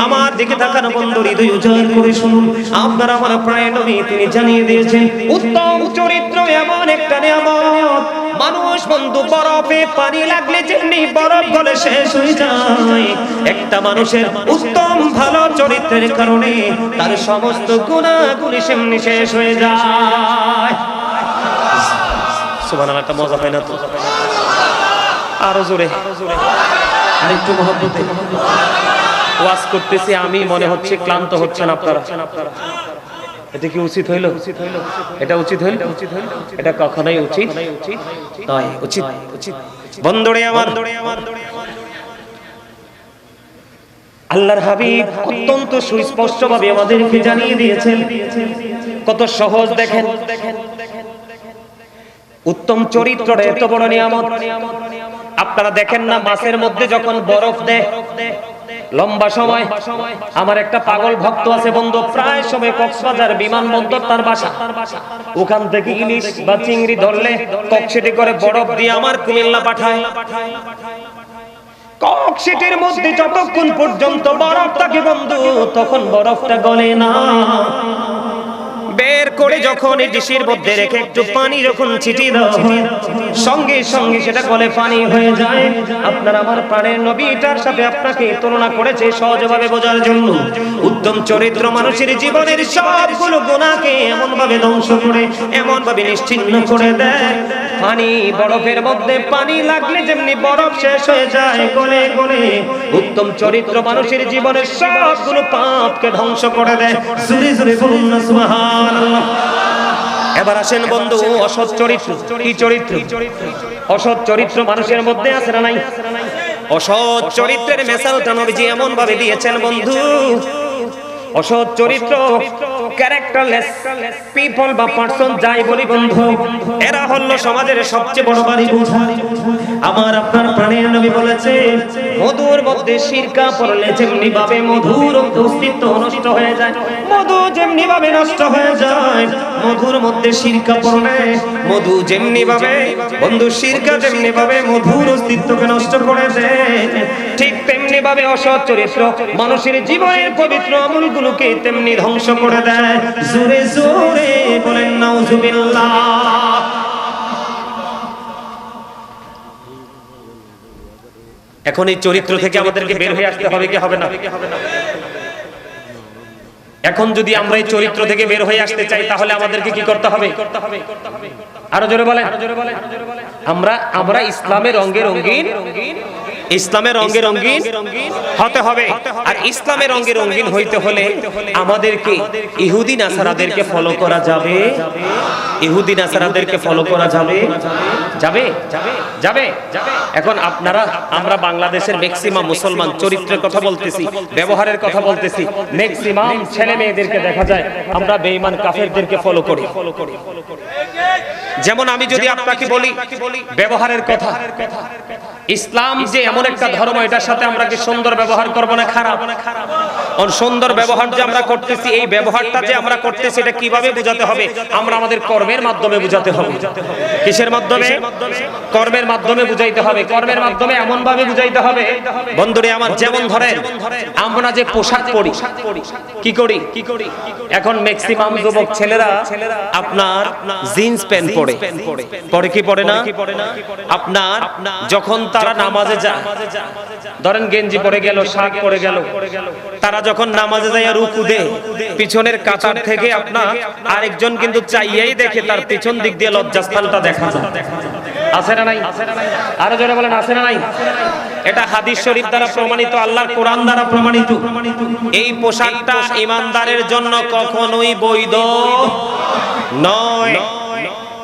আমার দিকে তাকানো বন্ধু, হৃদয় উজাড় করে শুনুন, আপনার আমার প্রায় নবী তিনি জানিয়ে দিয়েছেন উত্তম চরিত্র এমন একটা নিয়ামত। মানুষ বন্ধু বরফে পানি লাগলে যেমনি বরফ গলে শেষ হয়ে যায়, একটা মানুষের উত্তম ভালো চরিত্রের কারণে তার সমস্ত গুনাহগুলি সেমনি শেষ হয়ে যায়। সুবহানাল্লাহ, একটা মজা পায় না তো? আরো জোরে, আরেকটু মহব্বতে ওয়াজ করতেছি আমি, মনে হচ্ছে ক্লান্ত হচ্ছেন আপনারা। এটা কি উচিত হইল? এটা উচিত হইল? এটা কখনোই উচিত নয়। উচিত বন্ধুরে আমার, আল্লাহর হাবিব অত্যন্ত সুস্পষ্টভাবে আমাদেরকে জানিয়ে দিয়েছেন, কত সহজ। দেখেন উত্তম চরিত্রটা এত বড় নিয়ামত। আপনারা দেখেন না মাছের মধ্যে যখন বরফ দেয় লম্বা সময়, আমার একটা পাগল ভক্ত আছে বন্ধু, প্রায় সময় কক্সবাজার বিমানবন্দর তার বাসা, ওখান থেকে ইলিশ বা চিংড়ি ধরলে ককশেটে করে বরফ দিয়ে আমার কুমিল্লা পাঠায়। ককশেটের মধ্যে যতক্ষণ পর্যন্ত বরফ থাকে বন্ধু, তখন বরফটা গলে না। বের করে যখন এই ডিশের মধ্যে রেখে একটু পানি যখন ছিটিয়ে দাও, সঙ্গে সঙ্গে সেটা গলে পানি হয়ে যায়। আপনার আমার প্রাণের নবী এটার সাথে আপনাকে তুলনা করেছে সহজভাবে বোঝার জন্য। উত্তম চরিত্র মানুষের জীবনের সবগুলো গুনাহকে এমন ভাবে ধ্বংস করে, এমন ভাবে নিশ্চিহ্ন করে দেয়। পানি, বরফের মধ্যে পানি লাগলে যেমনি বরফ শেষ হয়ে যায় গলে গলে, উত্তম চরিত্র মানুষের জীবনের সবগুলো পাপকে ধ্বংস করে দেয়। জোরে জোরে বলুন না সুবহানাল্লাহ। এবার আসেন বন্ধু, অসৎ চরিত্র। কি চরিত্র? অসৎ চরিত্র মানুষের মধ্যে আছে না নাই? অসৎ চরিত্রের মেসালটা নবীজি এমন ভাবে দিয়েছেন বন্ধু, অসৎ চরিত্র ক্যারেক্টারলেস পিপল বা পারসন যাই বলি বন্ধু, এরা হলো সমাজের সবচেয়ে বড় বাড়ি বোঝা। আমার আপনার প্রাণের নবী বলেছে, মধুর মধ্যে সিরকা পড়লে যেমনি ভাবে মধুর অস্তিত্ব নষ্ট হয়ে যায়, মধু যেমনি ভাবে নষ্ট হয়ে যায়, মধুর মধ্যে সিরকা পড়লে মধু যেমনি ভাবে বন্ধু, সিরকা যেমনি ভাবে মধুর অস্তিত্বকে নষ্ট করে দেয়, ঠিক তেমনি ভাবে অসৎ চরিত্র মানুষের জীবনের পবিত্র আমলগুলোকে তেমনি ধ্বংস করে দেয়। জোরে জোরে বলেন নাউজুবিল্লাহ। এখন এই চরিত্র থেকে আমাদেরকে বের হয়ে আসতে হবে কি হবে না? এখন যদি আমরা এই চরিত্র থেকে বের হয়ে আসতে চাই তাহলে আমাদেরকে কি করতে হবে? আরো জোরে বলেন। আমরা ইসলামের রঙে রঙিন, ইসলামের রঙে রঙিন হতে হবে। আর ইসলামের রঙে রঙিন হইতে হলে আমাদেরকে ইহুদি নাসারাদেরকে ফলো করা যাবে। ইহুদি নাসারাদেরকে ফলো করা যাবে যাবে যাবে। এখন আমরা বাংলাদেশের ম্যাক্সিমাম মুসলমান চরিত্রের কথা বলতেছি, ব্যবহারের কথা বলতেছি, ম্যাক্সিমাম ছেলে মেয়েদেরকে দেখা যায় আমরা বেঈমান কাফেরদেরকে ফলো করি। যেমন আমি যদি আপনাকে বলি ব্যবহারের কথা, ইসলাম যে এমন একটা ধর্ম, এটার সাথে আমরা কি সুন্দর ব্যবহার করব না খারাপ? সুন্দর ব্যবহার যে আমরা করতেছি, এই ব্যবহারটা যে আমরা করতেছি এটা কিভাবে বোঝাতে হবে? আমরা আমাদের কর্মের মাধ্যমে বোঝাতে হবে। কিসের মাধ্যমে? কর্মের মাধ্যমে বুঝাইতে হবে। কর্মের মাধ্যমে এমন ভাবে বুঝাইতে হবে, বন্ধুরে আমার, যেমন ধরেন আমরা যে পোশাক পরি, কি করি? এখন ম্যাক্সিমাম যুবক ছেলেরা আপনার জিন্স প্যান্ট পরে কি পরে না? আপনার যখন তারা নামাজে যায়, ধরেন গেঞ্জি পরে গেল, শার্ট পরে গেল, তারা যখন নামাজে যায় রুকু দেয়, পিছনের কাতার থেকে আপনার আরেকজন কিন্তু চাইয়াই দেখে তার পিছন দিক দিয়ে লজ্জাস্থানটা দেখা যায়। আছে না নাই? আরো জোরে বলেন, আছে না নাই? এটা হাদিস শরীফ দ্বারা প্রমাণিত, আল্লাহর কোরআন দ্বারা প্রমাণিত। এই পোশাকটা ইমানদারের জন্য কখনোই বৈধ নয়।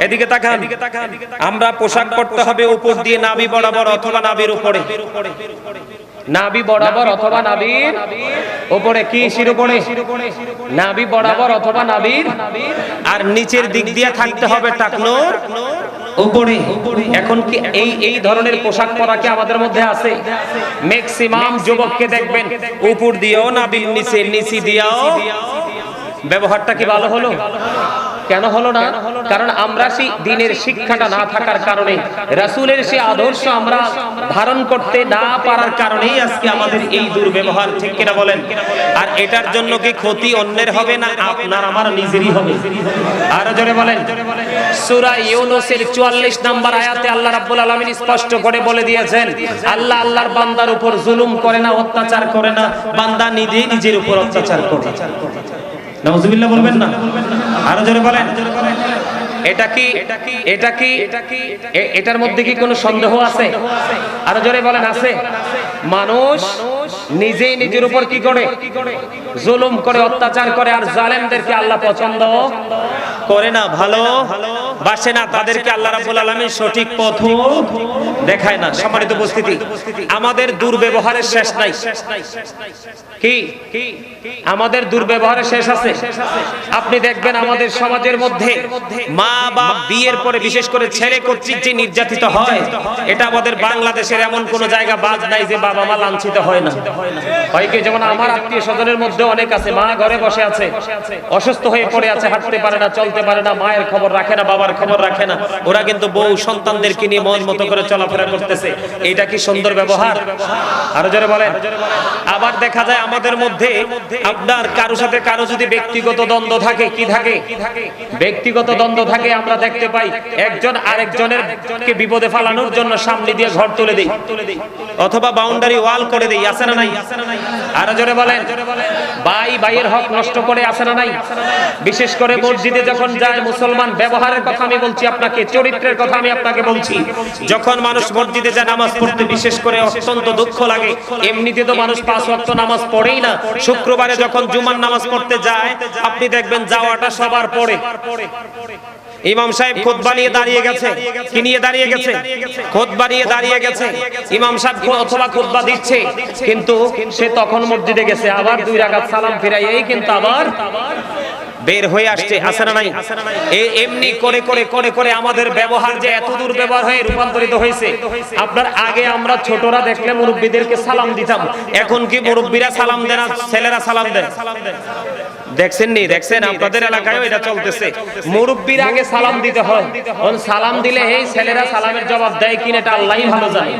এদিকে তাকান, আমরা পোশাক পরতে হবে উপর দিয়ে নাভি বরাবর অথবা নাভির উপরে, নাভি বরাবর অথবা নাভির উপরে। কি শিরোপরে? নাভি বরাবর অথবা নাভির, আর নিচের দিক দিয়ে থাকতে হবে টাকনোর উপরে। এখন কি এই ধরনের পোশাক পরা কি আমাদের মধ্যে আছে? ম্যাক্সিমাম যুবককে দেখবেন উপর দিয়েও নাভির নিচে, নিচে দিয়েও। ব্যবহারটা কি ভালো হলো? কেন হলো না? কারণ আমরা সেই দ্বীনের শিক্ষাটা না থাকার কারণে, রাসূলের সেই আদর্শ আমরা ধারণ করতে না পারার কারণেই আজকে আমাদের এই দুর্ব্যবহার। ঠিক কিনা বলেন? আর এটার জন্য কি ক্ষতি অন্যের হবে না আপনার আমার নিজেরই হবে? আরো জোরে বলেন। সূরা ইউনূসের 44 নম্বর আয়াতে আল্লাহ রাব্বুল আলামিন স্পষ্ট করে বলে দিয়েছেন, আল্লাহ আল্লাহর বান্দার উপর জুলুম করে না, অত্যাচার করে না, বান্দা নিজেই নিজের উপর অত্যাচার করে। নাউজুবিল্লাহ বলবেন না? আরো জোরে বলেন। এটার মধ্যে কি কোনো সন্দেহ আছে? আরো জোরে বলেন, আছে। মানুষ নিজেই নিজের উপর কি করে? জুলুম করে, অত্যাচার করে। আর জালেমদেরকে আল্লাহ পছন্দ করে না, ভালো বাসে না, তাদেরকে আল্লাহ রাব্বুল আলামিন সঠিক পথ দেখায় না। সম্মানিত উপস্থিতি, আমাদের দুর্ব্যবহারের শেষ নাই। কি আমাদের দুর্ব্যবহারের শেষ আছে? আপনি দেখবেন আমাদের সমাজের মধ্যে মা বাপ বিয়ের পরে, বিশেষ করে ছেলে কর্তৃক যে নির্যাতিত হয়, এটা আমাদের বাংলাদেশের এমন কোন জায়গা বাদ নাই যে বাবা মা লাঞ্ছিত হয় না। হয় কি? যেমন আমার আত্মীয় স্বজনের মধ্যে অনেক আছে, মা ঘরে বসে আছে, অসুস্থ হয়ে পড়ে আছে, হাঁটতে পারে না, চলতে পারে না, মায়ের খবর রাখে না, বাবার খবর রাখে না, ওরা কিন্তু বউ সন্তানদেরকে নিয়ে মন মতো করে চলাফেরা করতেছে। এটা কি সুন্দর ব্যবহার? আরো জোরে বলেন। আবার দেখা যায় আমাদের মধ্যে আপনার কারো সাথে কারো যদি ব্যক্তিগত দ্বন্দ্ব থাকে, কি থাকে? ব্যক্তিগত দ্বন্দ্ব থাকে, আমরা দেখতে পাই একজন আরেকজনের কে বিপদে ফেলানোর জন্য সামনে দিয়ে ঘর তুলে দেই অথবা বাউন্ডারি ওয়াল করে দেই। আছে না নাই? আরো জোরে বলেন। ভাই ভাইয়ের হক নষ্ট করে, আছে না নাই? বিশেষ করে মসজিদে যখন যায় মুসলমান, ব্যবহারের কথা আমি বলছি আপনাকে, চরিত্রের কথা আমি আপনাকে বলছি। যখন মানুষ মসজিদে যায় নামাজ পড়তে, বিশেষ করে অত্যন্ত দুঃখ লাগে। এমনিতে তো মানুষ 5 ওয়াক্ত নামাজ পড়েই না, শুক্রবারে যখন জুমার নামাজ পড়তে যায়, আপনি দেখবেন যাওয়াটা সবার পড়ে। ইমাম সাহেব খুতবা নিয়ে দাঁড়িয়ে গেছে, কি নিয়ে দাঁড়িয়ে গেছে? খুতবা নিয়ে দাঁড়িয়ে গেছে। ইমাম সাহেব অথবা খুতবা দিচ্ছে, কিন্তু সে তখন মসজিদে গেছে, আবার 2 রাকাত সালাম ফিরাইয়েই কিন্তু আবার বের হয়ে আসছে। আছে না নাই? এমনি করে করে করে করে আমাদের ব্যবহার যে এত দূর ব্যবহার হয়ে রূপান্তরিত হয়েছে। আপনার আগে আমরা ছোটরা দেখলে মুরব্বিদেরকে সালাম দিতাম, এখন কি মুরব্বিরা সালাম দেন আর ছেলেরা সালাম দেন? দেখছেন নি? দেখছেন আপনাদের এলাকায়ও এটা চলতেছে। মুরব্বির আগে সালাম দিতে হয়, সালাম দিলে এই ছেলেরা সালামের জবাব দেয় কিনা এটা আল্লাহই ভালো জানে।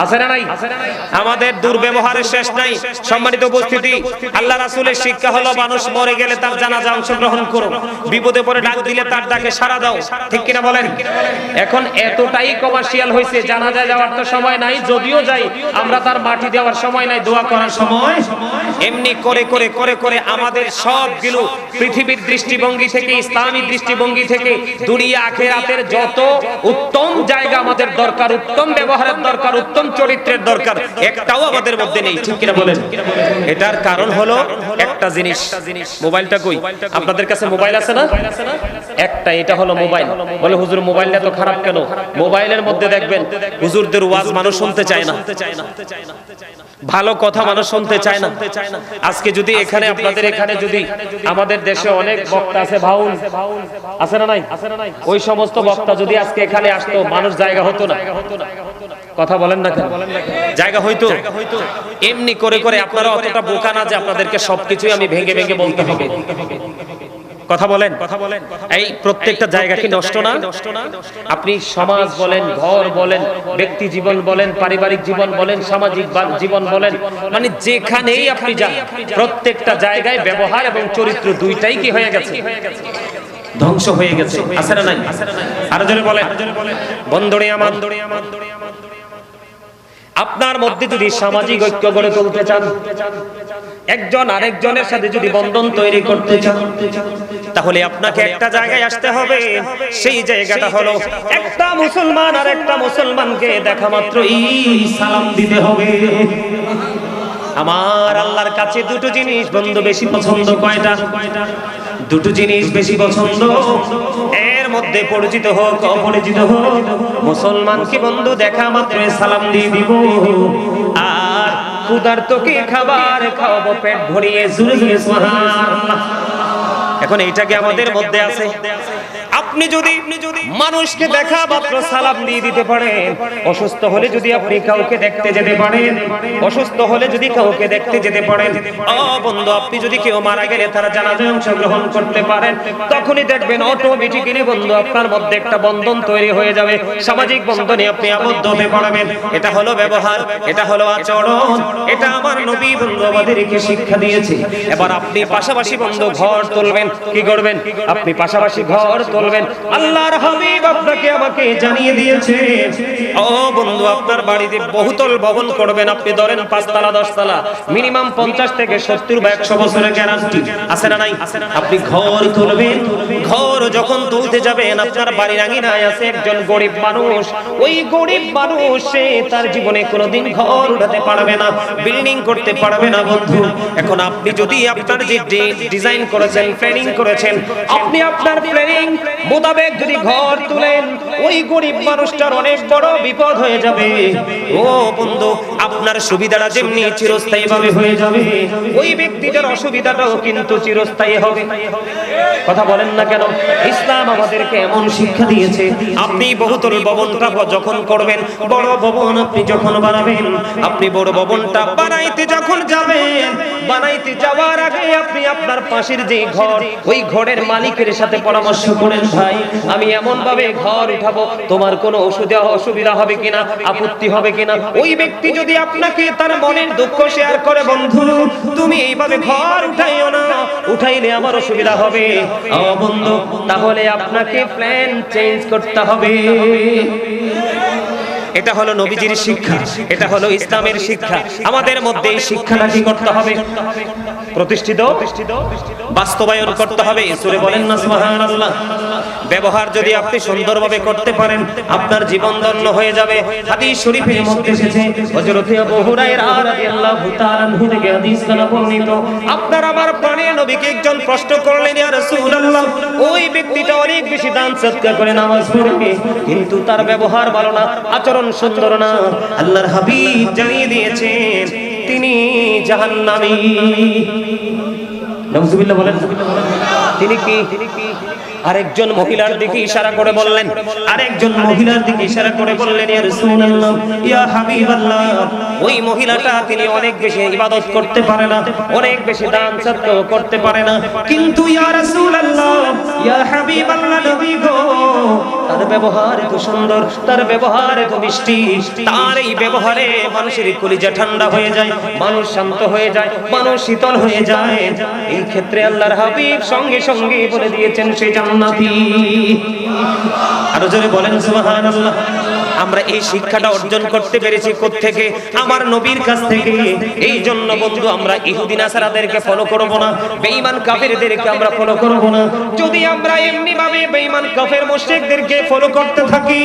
আছে না নাই? আমাদের দুর্ব্যবহারের শেষ নাই। সম্মানিত উপস্থিতি, আল্লাহ রাসূলের শিক্ষা হলো মানুষ মরে গেলে তার জানাজা অংশগ্রহণ করো, বিপদে পড়ে ডাক দিলে তার ডাকে সাড়া দাও। ঠিক কিনা বলেন? এখন এতটাই কমার্শিয়াল হয়েছে, জানাজা যাওয়ার তো সময় নাই, যদিও যাই আমরা তার মাটি দেওয়ার সময় নাই, দোয়া করার সময়। এমনি করে করে করে করে আমাদের সবগুলো পৃথিবীর দৃষ্টিভঙ্গি থেকে, ইসলামী দৃষ্টিভঙ্গি থেকে, দুনিয়া আখিরাতের যত উত্তম জায়গা আমাদের দরকার, উত্তম ব্যবহারের দরকার, উত্তম চরিত্রের দরকার, একটাও আমাদের মধ্যে নেই। ঠিক কিনা বলেন? এটার কারণ হলো একটা জিনিস। মোবাইলটা কই? আপনাদের কাছে মোবাইল আছে না? একটা, এটা হলো মোবাইল। বলে হুজুর মোবাইলটা তো খারাপ কেন? মোবাইলের মধ্যে দেখবেন হুজুরদের ওয়াজ মানুষ শুনতে চায় না। ভালো কথা মানুষ শুনতে চায় না। আজকে যদি এখানে আপনাদের এখানে যদি আমাদের দেশে অনেক বক্তা আছে, ভাউল আছে না নাই, ওই সমস্ত বক্তা যদি আজকে এখানে আসতো মানুষ জায়গা হতো না। কথা বলেন না কেন? জায়গা হইতো? এমনি করে করে আপনারা অতটা বোকা না যে আপনাদেরকে সবকিছুই আমি ভেঙে ভেঙে বলতে হবে। কথা বলেন, এই প্রত্যেকটা জায়গা কি নষ্ট না? আপনি সমাজ বলেন, ঘর বলেন, ব্যক্তি জীবন বলেন, পারিবারিক জীবন বলেন, সামাজিক জীবন বলেন, মানে যেখানেই আপনি যান প্রত্যেকটা জায়গায় ব্যবহার এবং চরিত্র দুইটাই কি হয়ে গেছে? ধ্বংস হয়ে গেছে। আছে না নাই? আরো জোরে বলেন। বন্ধুরে আমার, আপনার মধ্যে যদি সামাজিক ঐক্য গড়ে তুলতে চান, একজন আরেকজনের সাথে যদি বন্ধন তৈরি করতে চান, তাহলে আপনাকে একটা জায়গায় আসতে হবে। সেই জায়গাটা হলো একটা মুসলমান আর একটা মুসলমানকে দেখা মাত্রই সালাম দিতে হবে। আমার আল্লাহর কাছে দুটো জিনিস বন্ধু বেশি পছন্দ। কয়টা? দুটো জিনিস বেশি পছন্দ। এর মধ্যে পরিচিত হোক অপরিচিত হোক, মুসলমানকে বন্ধু দেখা মাত্রই সালাম দিয়ে দিব, আর ক্ষুধার্তকে খাবার খাওয়াবো পেট ভরিয়ে জুড়ে জুড়ে সুবহানাল্লাহ। এখন এইটাকে আমাদের মধ্যে আছে। আপনি যদি মানুষকে দেখা মাত্র সালাম দিয়ে দিতে পারেন, অসুস্থ হলে যদি আপনি কাউকে দেখতে যেতে পারেন, অসুস্থ হলে যদি কাউকে দেখতে যেতে পারেন, বন্ধু আপনি যদি কেউ মারা গেলে তার জানাজায় অংশগ্রহণ করতে পারেন, তখনই দেখবেন অটোমেটিক্যালি বন্ধু আপনার মধ্যে একটা বন্ধন তৈরি হয়ে যাবে, সামাজিক বন্ধনে আপনি আবদ্ধ হতে পারবেন। এটা হলো ব্যবহার, এটা হলো আচরণ, এটা আমার নবী বন্ধু আমাদেরকে শিক্ষা দিয়েছে। এবার আপনি পাশাপাশি বন্ধু ঘর তুলবেন। কি করবেন? আপনি পাশাপাশি ঘর তুলবেন। আল্লাহর হাবিব আপনাকে আমাকে জানিয়ে দিয়েছে, ও বন্ধু আপনার বাড়িতে বহুতল ভবন করবেন। আপনি ধরেন 5 তলা 10 তলা, মিনিমাম 50 থেকে 70 বা 100 বছরের গ্যারান্টি আছে না নাই? আপনি ঘর তুলবেন। ঘর যখন তুলতে যাবেন, আপনার বাড়ির আঙিনায় আছে একজন গরিব মানুষ। ওই গরিব মানুষ সে তার জীবনে কোনোদিন ঘর উঠাতে পারবে না, বিল্ডিং করতে পারবে না বন্ধু। এখন আপনি যদি আপনার যে ডিজাইন করেছেন, প্ল্যানিং করেছেন, আপনি আপনার প্ল্যানিং মোতাবেক যদি ঘর তুলেন, ওই গরিব মানুষটার অনেক বড় বিপদ হয়ে যাবে। ও বন্ধু আপনার সুবিধাটা যেমনি চিরস্থায়ী ভাবে হয়ে যাবে, ওই ব্যক্তিটার অসুবিধাটাও কিন্তু চিরস্থায়ী হবে। কথা বলেন না কেন? ইসলাম আমাদেরকে এমন শিক্ষা দিয়েছে, আপনি বহুতল ভবনটা যখন করবেন, বড় ভবন আপনি যখন বানাবেন, আপনি বড় ভবনটা বানাইতে যখন যাবেন, বানাইতে যাওয়ার আগে আপনি আপনার পাশের যে ঘর, ওই ঘরের মালিকের সাথে পরামর্শ করেন, ভাই আমি এমন ভাবে ঘর উঠাবো, তোমার কোনো অসুবিধা হবে কিনা, আপত্তি হবে কিনা? ওই ব্যক্তি যদি আপনাকে তার মনের দুঃখ শেয়ার করে, বন্ধু তুমি এইভাবে ঘর উঠাইও না, উঠাইলে আমার অসুবিধা হবে, ও বন্ধু তাহলে আপনাকে প্ল্যান চেঞ্জ করতে হবে। এটা হলো নবীজির শিক্ষা, এটা হলো ইসলামের শিক্ষা। আমাদের মধ্যে এই শিক্ষাটা কি করতে হবে? প্রতিষ্ঠিত বাস্তবায়ন করতে হবে। সূরা বলেন না সুবহানাল্লাহ। ব্যবহার যদি আপনি সুন্দরভাবে করতে পারেন, আপনার জীবন ধন্য হয়ে যাবে। হাদিস শরীফের মধ্যে এসেছে, হযরত আবু হুরায়রা রাদিয়াল্লাহু তাআলা আনহু থেকে হাদিস কানা বর্ণিত, আপনার আমার প্রাণের নবীকে একজন প্রশ্ন করলেন, ইয়া রাসূলুল্লাহ, ওই ব্যক্তিটা অনেক বেশি দান সদকা করে, নামাজ পড়ে, কিন্তু তার ব্যবহার ভালো না, আচরণ সুন্দর না। আল্লাহর হাবিব জানিয়ে দিয়েছেন তিনি জাহান্নামী। নাউযুবিল্লাহ বলেন। তিনি কি? আরেকজন মহিলার দিকে ইশারা করে বললেন, আরেকজন মহিলার দিকে ইশারা করে বললেন, ইয়া রাসূলুল্লাহ, ইয়া হাবিবাল্লাহ, ওই মহিলাটা তিনি অনেক বেশি ইবাদত করতে পারে না, অনেক বেশি দান সদকা করতে পারে না, কিন্তু ইয়া রাসূলুল্লাহ, ইয়া হাবিবাল্লাহ, নবী গো, তার ব্যবহার এত সুন্দর, তার ব্যবহার এত মিষ্টি, তার এই ব্যবহারে মানুষের কলিজা ঠান্ডা হয়ে যায়, মানুষ শান্ত হয়ে যায়, মানুষ শীতল হয়ে যায়। এই ক্ষেত্রে আল্লাহর হাবিব সঙ্গে সঙ্গে বলে দিয়েছেন সে জান্নাতি। আরো জোরে বলেন সুবহানাল্লাহ। আমরা এই শিক্ষাটা অর্জন করতে পেরেছি কোত্থেকে? আমার নবীর কাছ থেকে। এই জন্য বন্ধু আমরা ইহুদি নাসারাদেরকে ফলো করব না, বেঈমান কাফেরদেরকে আমরা ফলো করব না। যদি আমরা এমনি ভাবে বেঈমান কাফের মুশরিকদেরকে ফলো করতে থাকি,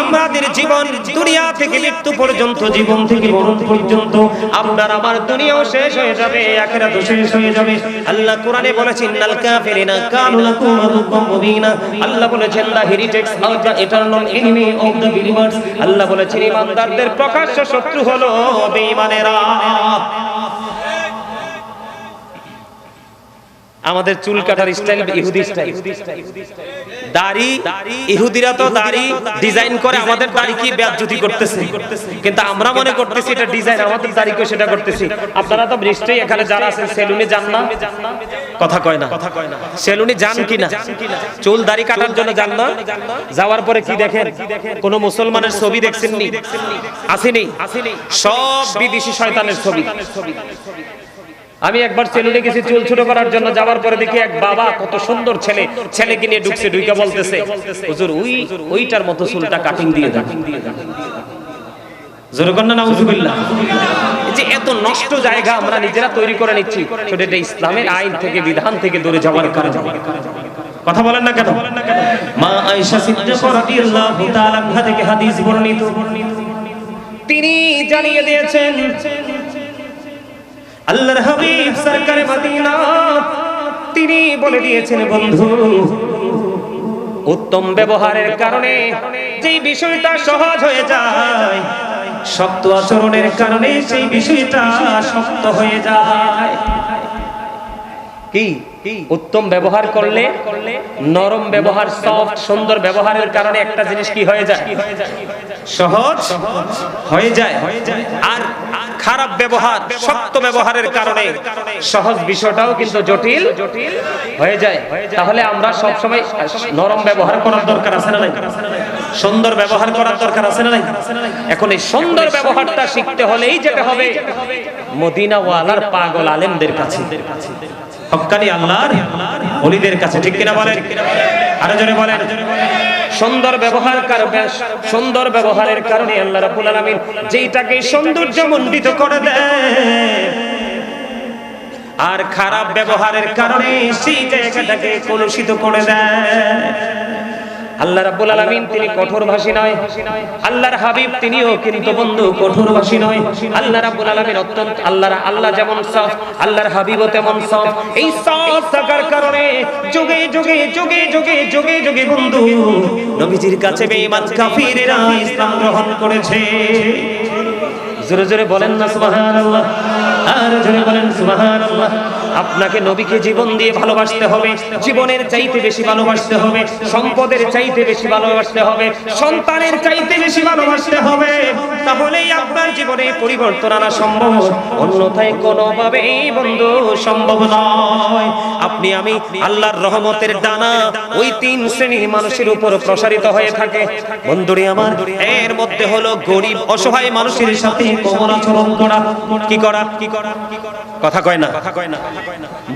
আমাদের জীবন দুনিয়া থেকে মৃত্যু পর্যন্ত, জীবন থেকে মরণ পর্যন্ত আপনার আমার দুনিয়াও শেষ হয়ে যাবে, আখিরাতও শেষ হয়ে যাবে। আল্লাহ কোরআনে বলেছেন, ইন্নাল কাফিরিনা কানু লাকুম আদুওয়াম মুবিনা। আল্লাহ বলেছেন, the heretics are the eternal enemy of the believers. আল্লাহ বলেছেন ঈমানদারদের প্রকাশ্য শত্রু হলো বেঈমানেরা। আমাদের চুল কাটার স্টাইল ইহুদি স্টাইল, দাড়ি ইহুদিরা তো দাড়ি ডিজাইন করে আমাদের দাড়িকে বেয়াজ্জতি করতেছে, কিন্তু আমরা মনে করতেছি এটা ডিজাইন, আমাদের দাড়িকে সেটা করতেছি। আপনারা তো নিশ্চয়ই এখানে যারা আছেন সেলুনে যান না? কথা কয় না, সেলুনে যান কিনা? চুল দাড়ি কাটার জন্য যান না? যাওয়ার পরে কি দেখেন? কোন মুসলমানের ছবি দেখছেন নি? আসেনি? সব বিদেশি শয়তানের ছবি। আমি একবার সেলুনে গেছি চুল ছোট করার জন্য, যাওয়ার পরে দেখি এক বাবা কত সুন্দর ছেলে, ছেলেকে নিয়ে ঢুকছে, ঢুকে বলতেছে হুজুর ওইটার মতো চুলটা কাটিং দিয়ে দেন। জোরে কন্যা নাউজুবিল্লাহ। যে এত নষ্ট জায়গা আমরা নিজেরা তৈরি করে নিচ্ছি, সেটা ইসলামের আইন থেকে বিধান থেকে দূরে যাওয়ার কারণে। কথা বলেন না কেন? মা আয়েশা সিদ্দিকা রাদিয়াল্লাহু তাআলা আনহা থেকে হাদিস বর্ণিত, তিনি জানিয়ে দিয়েছেন আল্লাহর হাবিব সরকারে মদিনা তিনি বলে দিয়েছেন, বন্ধু উত্তম ব্যবহারের কারণে যেই বিষয়টা সহজ হয়ে যায়, শক্ত আচরণের কারণে সেই বিষয়টা শক্ত হয়ে যায়। কি উত্তম ব্যবহার করলে, নরম ব্যবহার, সফট সুন্দর ব্যবহারের কারণে একটা জিনিস কি হয়ে যায়? সহজ হয়ে যায়। আর খারাপ ব্যবহার, শক্ত ব্যবহারের কারণে সহজ বিষয়টাও কিন্তু জটিল হয়ে যায়। তাহলে আমরা সব সময় নরম ব্যবহার করার দরকার আছে না নাই? সুন্দর ব্যবহার করার দরকার আছে না নাই? এখন এই সুন্দর ব্যবহারটা শিখতে হলেই যেটা হবে মদিনা ওয়ালার পাগল আলেমদের কাছে, হক্কানি আল্লাহর ওলিদের কাছে। ঠিক কিনা বলেন? আরো জোরে বলেন। সুন্দর ব্যবহার করবে, সুন্দর ব্যবহারের কারণে আল্লাহ রাব্বুল আলামিন যেটাকে সৌন্দর্যমণ্ডিত করে দেয়, আর খারাপ ব্যবহারের কারণে সেই জায়গাটাকে কলুষিত করে দেয়। আল্লাহ রাব্বুল আলামিন তিনি কঠোরভাষী নয়, আল্লাহর হাবিব তিনিও কিন্তু বন্ধু কঠোরভাষী নয়। আল্লাহ রাব্বুল আলামিন অত্যন্ত আল্লাহ যেমন সফট, আল্লাহর হাবিবও তেমন সফট। এই সফট থাকার কারণে যুগে যুগে যুগে যুগে যুগে যুগে বন্ধু নবীজির কাছে বেঈমান কাফিররা ইসলাম গ্রহণ করেছে। জোরে জোরে বলেন না সুবহানাল্লাহ, আর জোরে বলেন সুবহানাল্লাহ। আপনাকে নবীকে জীবন দিয়ে ভালোবাসতে হবে, জীবনের চাইতে বেশি ভালোবাসতে হবে, সম্পদের চাইতে বেশি ভালোবাসতে হবে, সন্তানের চাইতে বেশি ভালোবাসতে হবে, তাহলেই আপনার জীবনে পরিবর্তন আনা সম্ভব, অন্যথায় কোনোভাবেই বন্ধু সম্ভব নয়। আপনি আমি আল্লাহর রহমতের ডানা ওই তিন শ্রেণীর মানুষের উপর প্রসারিত হয়ে থাকে বন্ধুরে আমার। এর মধ্যে হলো গরিব অসহায় মানুষের সাথে কোমল আচরণ করা। কি করা? কথা কয় না,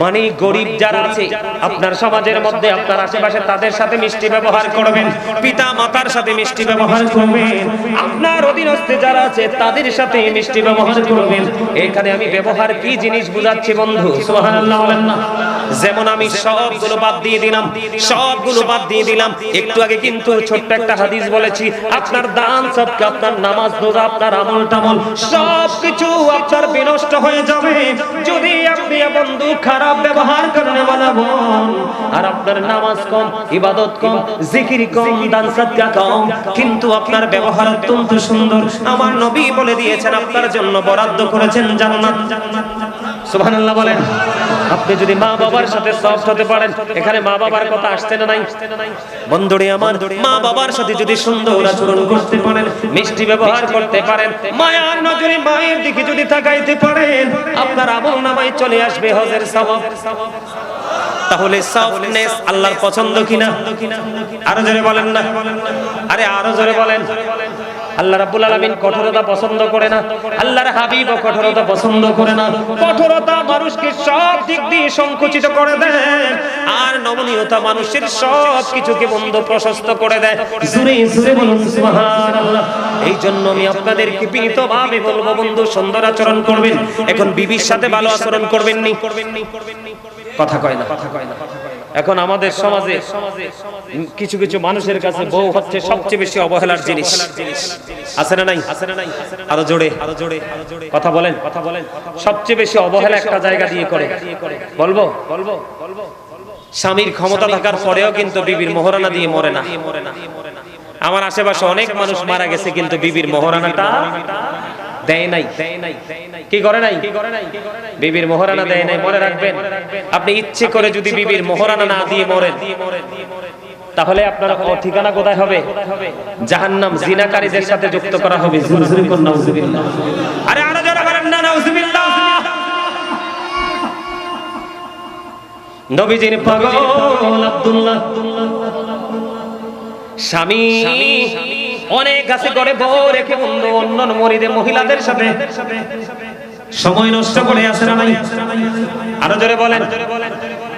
মানে গরিব যারা আছে আপনার সমাজের মধ্যে, আপনার আশেপাশে, তাদের সাথে মিষ্টি ব্যবহার করবেন, পিতা মাতার সাথে মিষ্টি ব্যবহার করবেন, আপনার অধীনস্থে যারা আছে তাদের সাথে মিষ্টি ব্যবহার করবেন। এখানে আমি ব্যবহার কি জিনিস বুঝাচ্ছি বন্ধু? সুবহানাল্লাহ বলেন না। যেমন আমি সবগুলো বাদ দিয়ে দিলাম, সবগুলো বাদ দিয়ে দিলাম। একটু আগে কিন্তু ছোট্ট একটা হাদিস বলেছি, আপনার দান সদকা, আপনার নামাজ রোজা, আপনার আমল টামল সবকিছু আপনার বিনষ্ট হয়ে যাবে যদি আপনি বন্ধু খারাপ ব্যবহার করেন বলবেন। আর আপনার নামাজ কম, ইবাদত কম, জিকির কম, দান সদকা কম, কিন্তু আপনার ব্যবহার অত্যন্ত সুন্দর। আমার নবী বলে দিয়েছেন আপনার জন্য বরাদ্দ করেছেন জান্নাত। সুবহানাল্লাহ বলেন। আপনি যদি মা বাবার সাথে সফট হতে পারেন, এখানে মা বাবার কথা আসছে না নাই? বন্ধুরে আমার, মা বাবার সাথে যদি সুন্দর আচরণ করতে পারেন, মিষ্টি ব্যবহার করতে পারেন, মায়ার নজরে মায়ের দিকে যদি তাকাইতে পারেন, আপনার আমল নামায় চলে আসবে হজের সওয়াব। তাহলে সফটনেস আল্লাহর পছন্দ কিনা? আরো জোরে বলেন না, আরে আরো জোরে বলেন। আল্লাহ রাব্বুল আলামিন কঠোরতা পছন্দ করে না, আল্লাহর হাবিবও কঠোরতা পছন্দ করে না। কঠোরতা মানুষকে সব দিক দিয়ে সংকুচিত করে দেয়, আর নমনীয়তা মানুষের সব কিছুকে বন্ধ প্রশস্ত করে দেয়। জোরে জোরে বলুন সুবহানাল্লাহ। এই জন্য আমি আপনাদেরকে বিনীতভাবে বলবো বন্ধু, সুন্দর আচরণ করবেন। এখন বিবির সাথে ভালো আচরণ করবেন নি? কথা কয় না, কথা কয় না। এখন আমাদের সমাজে কিছু কিছু মানুষের কাছে বউ হচ্ছে সবচেয়ে বেশি অবহেলার জিনিস। আছে না নাই? আরো জোরে, কথা বলেন, কথা বলেন। সবচেয়ে বেশি অবহেলা একটা জায়গা দিয়ে করে, বলবো বলবো স্বামীর ক্ষমতা থাকার পরেও কিন্তু বিবির মোহরানা দিয়ে মরে না। আমার আশেপাশে অনেক মানুষ মারা গেছে কিন্তু বিবির মোহরানাটা দেয় নাই। কি করে নাই? বিবির মোহরানা দেয় নাই। মনে রাখবেন, আপনি ইচ্ছে করে যদি বিবির মোহরানা না দিয়ে মরেন তাহলে আপনার ঠিকানা কোথায় হবে? জাহান্নাম। জিনাকারীদের সাথে যুক্ত করা হবে। জোরে কোন নাউজুবিল্লাহ। আরে আরো জোরে বলেন না নাউজুবিল্লাহ। নবীজির পাগল আব্দুল্লাহ স্বামী অনেক আছে করে বউ রেখে বন্ধু অন্য মহিলাদের সাথে সময় নষ্ট করে আসে না নাই? আরো জোরে বলেন।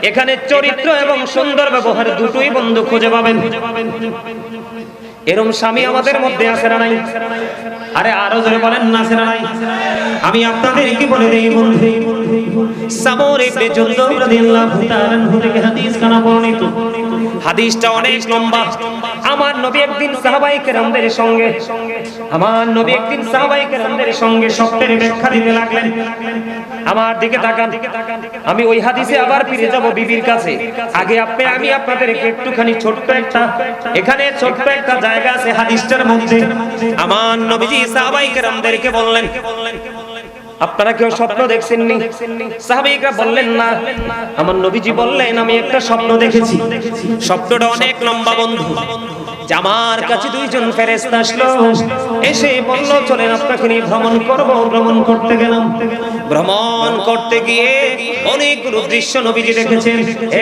এখানে চরিত্র এবং সুন্দর ব্যবহার দুটোই বন্ধু খুঁজে পাবেন। এরকম স্বামী আমাদের মধ্যে আছে না নাই? আরে আরো জোরে বলেন না, আছে না নাই? আমি আপনাদের কি বলে দেই বন্ধু, সামর ইবনে জুনদুব রাদিয়াল্লাহু তাআলা আনহু থেকে হাদিস কানা বর্ণিত। হাদিসটা অনেক লম্বা। আমার নবী একদিন সাহাবায়ে কেরামদের সঙ্গে স্বপ্নের ব্যাখ্যা দিতে লাগলেন। আমার দিকে তাকান, আমি ওই হাদিসে আবার ফিরে যাব বিবির কাছে। আগে আমি আপনাদেরকে একটুখানি ছোট্ট একটা জায়গা আছে হাদিসটার মধ্যে। আমার নবীজি সাহাবায়ে কেরামদেরকে বললেন, আপনারা কেউ স্বপ্ন দেখছেননি? সাহাবীরা বললেন না। আমার নবীজি বললেন, আমি একটা স্বপ্ন দেখেছি। স্বপ্নটা অনেক লম্বা বন্ধু। যে আমার কাছে দুইজন ফেরেশতা আসলো, এসে বলল, চলেন আপনাকে নিয়ে ভ্রমণ করব। ভ্রমণ করতে গেলাম। ভ্রমণ করতে গিয়ে অনেকগুলো দৃশ্য নবীজি দেখেছেন।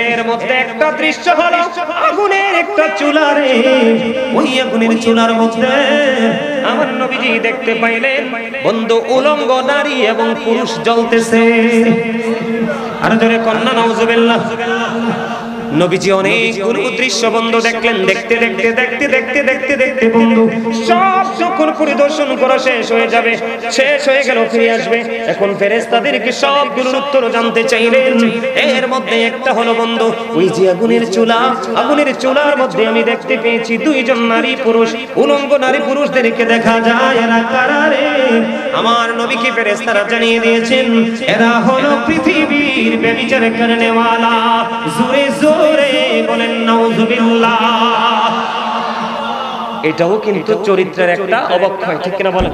এর মধ্যে একটা দৃশ্য হলো আগুনের একটা চুলারে। ওই আগুনের চুলার মধ্যে আমার নবীজি দেখতে পাইলেন বন্ধু উলঙ্গ নারী এবং পুরুষ জ্বলতেছে। আর জোরে কন্যা নাউজুবিল্লাহ। নবীজি অনেকগুলো দৃশ্য বন্ধু দেখলেন। দেখতে বন্ধু সব যখন পরিদর্শন করা শেষ হয়ে গেল, ফিরে আসবে। এখন ফেরেশতাদেরকে সবগুলোর উত্তর জানতে চাইলেন। এর মধ্যে একটা হলো বন্ধু, ওই যে আগুনের চুলার মধ্যে আমি দেখতে পেয়েছি দুইজন নারী পুরুষ, উলঙ্গ নারী পুরুষদেরকে দেখা যায়। এরা কারা রে? আমার নবীকে ফেরেশতারা জানিয়ে দিয়েছেন, এরা হলো পৃথিবীর ব্যভিচার করনেওয়ালা। জোরে জোরে বলেন নাউজুবিল্লাহ। এটাও কিন্তু চরিত্রের একটা অবক্ষয়, ঠিক কিনা বলেন?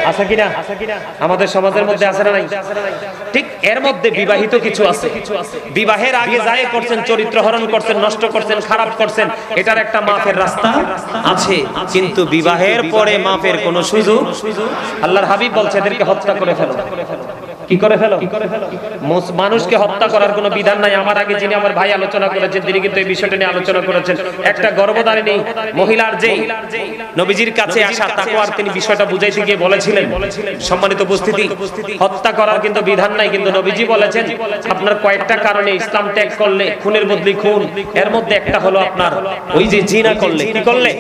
আছে কিনা? আমাদের সমাজের মধ্যে আছে না নাই? ঠিক এর মধ্যে বিবাহিত কিছু আছে। বিবাহের আগে যায় করছেন, চরিত্র হরণ করছেন, নষ্ট করছেন, খারাপ করছেন, এটার একটা মাফের রাস্তা আছে। কিন্তু বিবাহের পরে মাফের কোনো সুযোগ আল্লাহর হাবিব বলছে, এদেরকে হত্যা করে ফেলো। কি করে ফেলো? মানুষকে হত্যা করার কোনো বিধান নাই। আমার আগে যিনি আমার ভাই আলোচনা করেছেন, তিনি কিন্তু এই বিষয়টা নিয়ে আলোচনা করেছেন। একটা গর্ভধারিণী মহিলার যেই নবীজির কাছে আসা তাকওয়ার তিনি বিষয়টা বুঝাইতে গিয়ে বলেছিলেন, সম্মানিত উপস্থিতি, হত্যা করার কিন্তু বিধান নাই। কিন্তু নবীজি বলেছেন, আপনার কয়েকটা কারণে ইসলাম ত্যাগ করলে খুনের বদলে খুন। এর মধ্যে একটা হলো আপনার ওই যে জিনা করলে। কি করলে?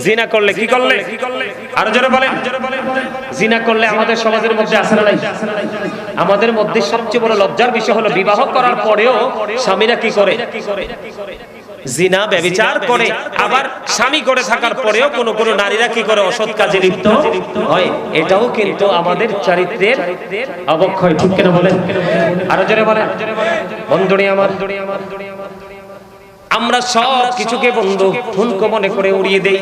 জিনা করলে। কি করলে? আরো জোরে বলেন। জিনা করলে আমাদের সমাজের মধ্যে আছে না নাই? আমাদের মধ্যে সবচেয়ে বড় লজ্জার বিষয় হলো বিবাহ করার পরেও স্বামীরা কি করে? জিনা ব্যভিচার করে। আবার স্বামী করে থাকার পরেও কোন কোন নারীরা কি করে? অসৎ কাজে লিপ্ত হয়। এটাও কিন্তু আমাদের চরিত্রের অবক্ষয়, ঠিক কিনা বলেন? আরো জোরে বলেন। বন্ধুরে আমার, আমরা সব কিছুকে বন্ধু ঠুনকো মনে করে উড়িয়ে দেই।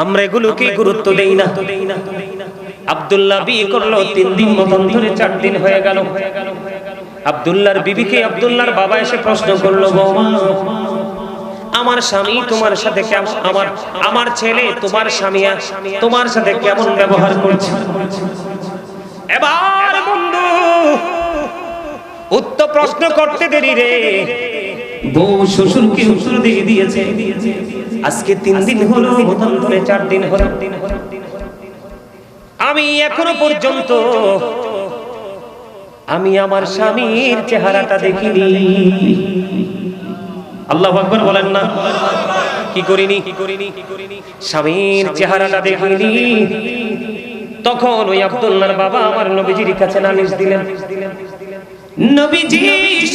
আমরা এগুলোকে গুরুত্ব দেই না। আব্দুল্লাহ বিয়ে করলো 3 দিন মতন ধরে, 4 দিন হয়ে গেল। আব্দুল্লাহর বিবিকে আব্দুল্লাহর বাবা এসে প্রশ্ন করলো, বৌমা, আমার স্বামী তোমার সাথে কেমন, আমার ছেলে তোমার স্বামী তোমার সাথে কেমন ব্যবহার করছে? এবার বন্ধু উত্তর প্রশ্ন করতে দেরি রে, বউ শ্বশুরকে উত্তর দিয়ে দিয়েছে। আজকে 3 দিন হলো, মতন ধরে 4 দিন হলো, আমি এখনো পর্যন্ত আমার স্বামীর চেহারাটা দেখিনি। আল্লাহু আকবার বলেন না। কি করিনি? স্বামীর চেহারাটা দেখিনি। তখন ওই আব্দুল্লাহর বাবা আমার নবীজির কাছে নালিশ দিলেন। নবীজি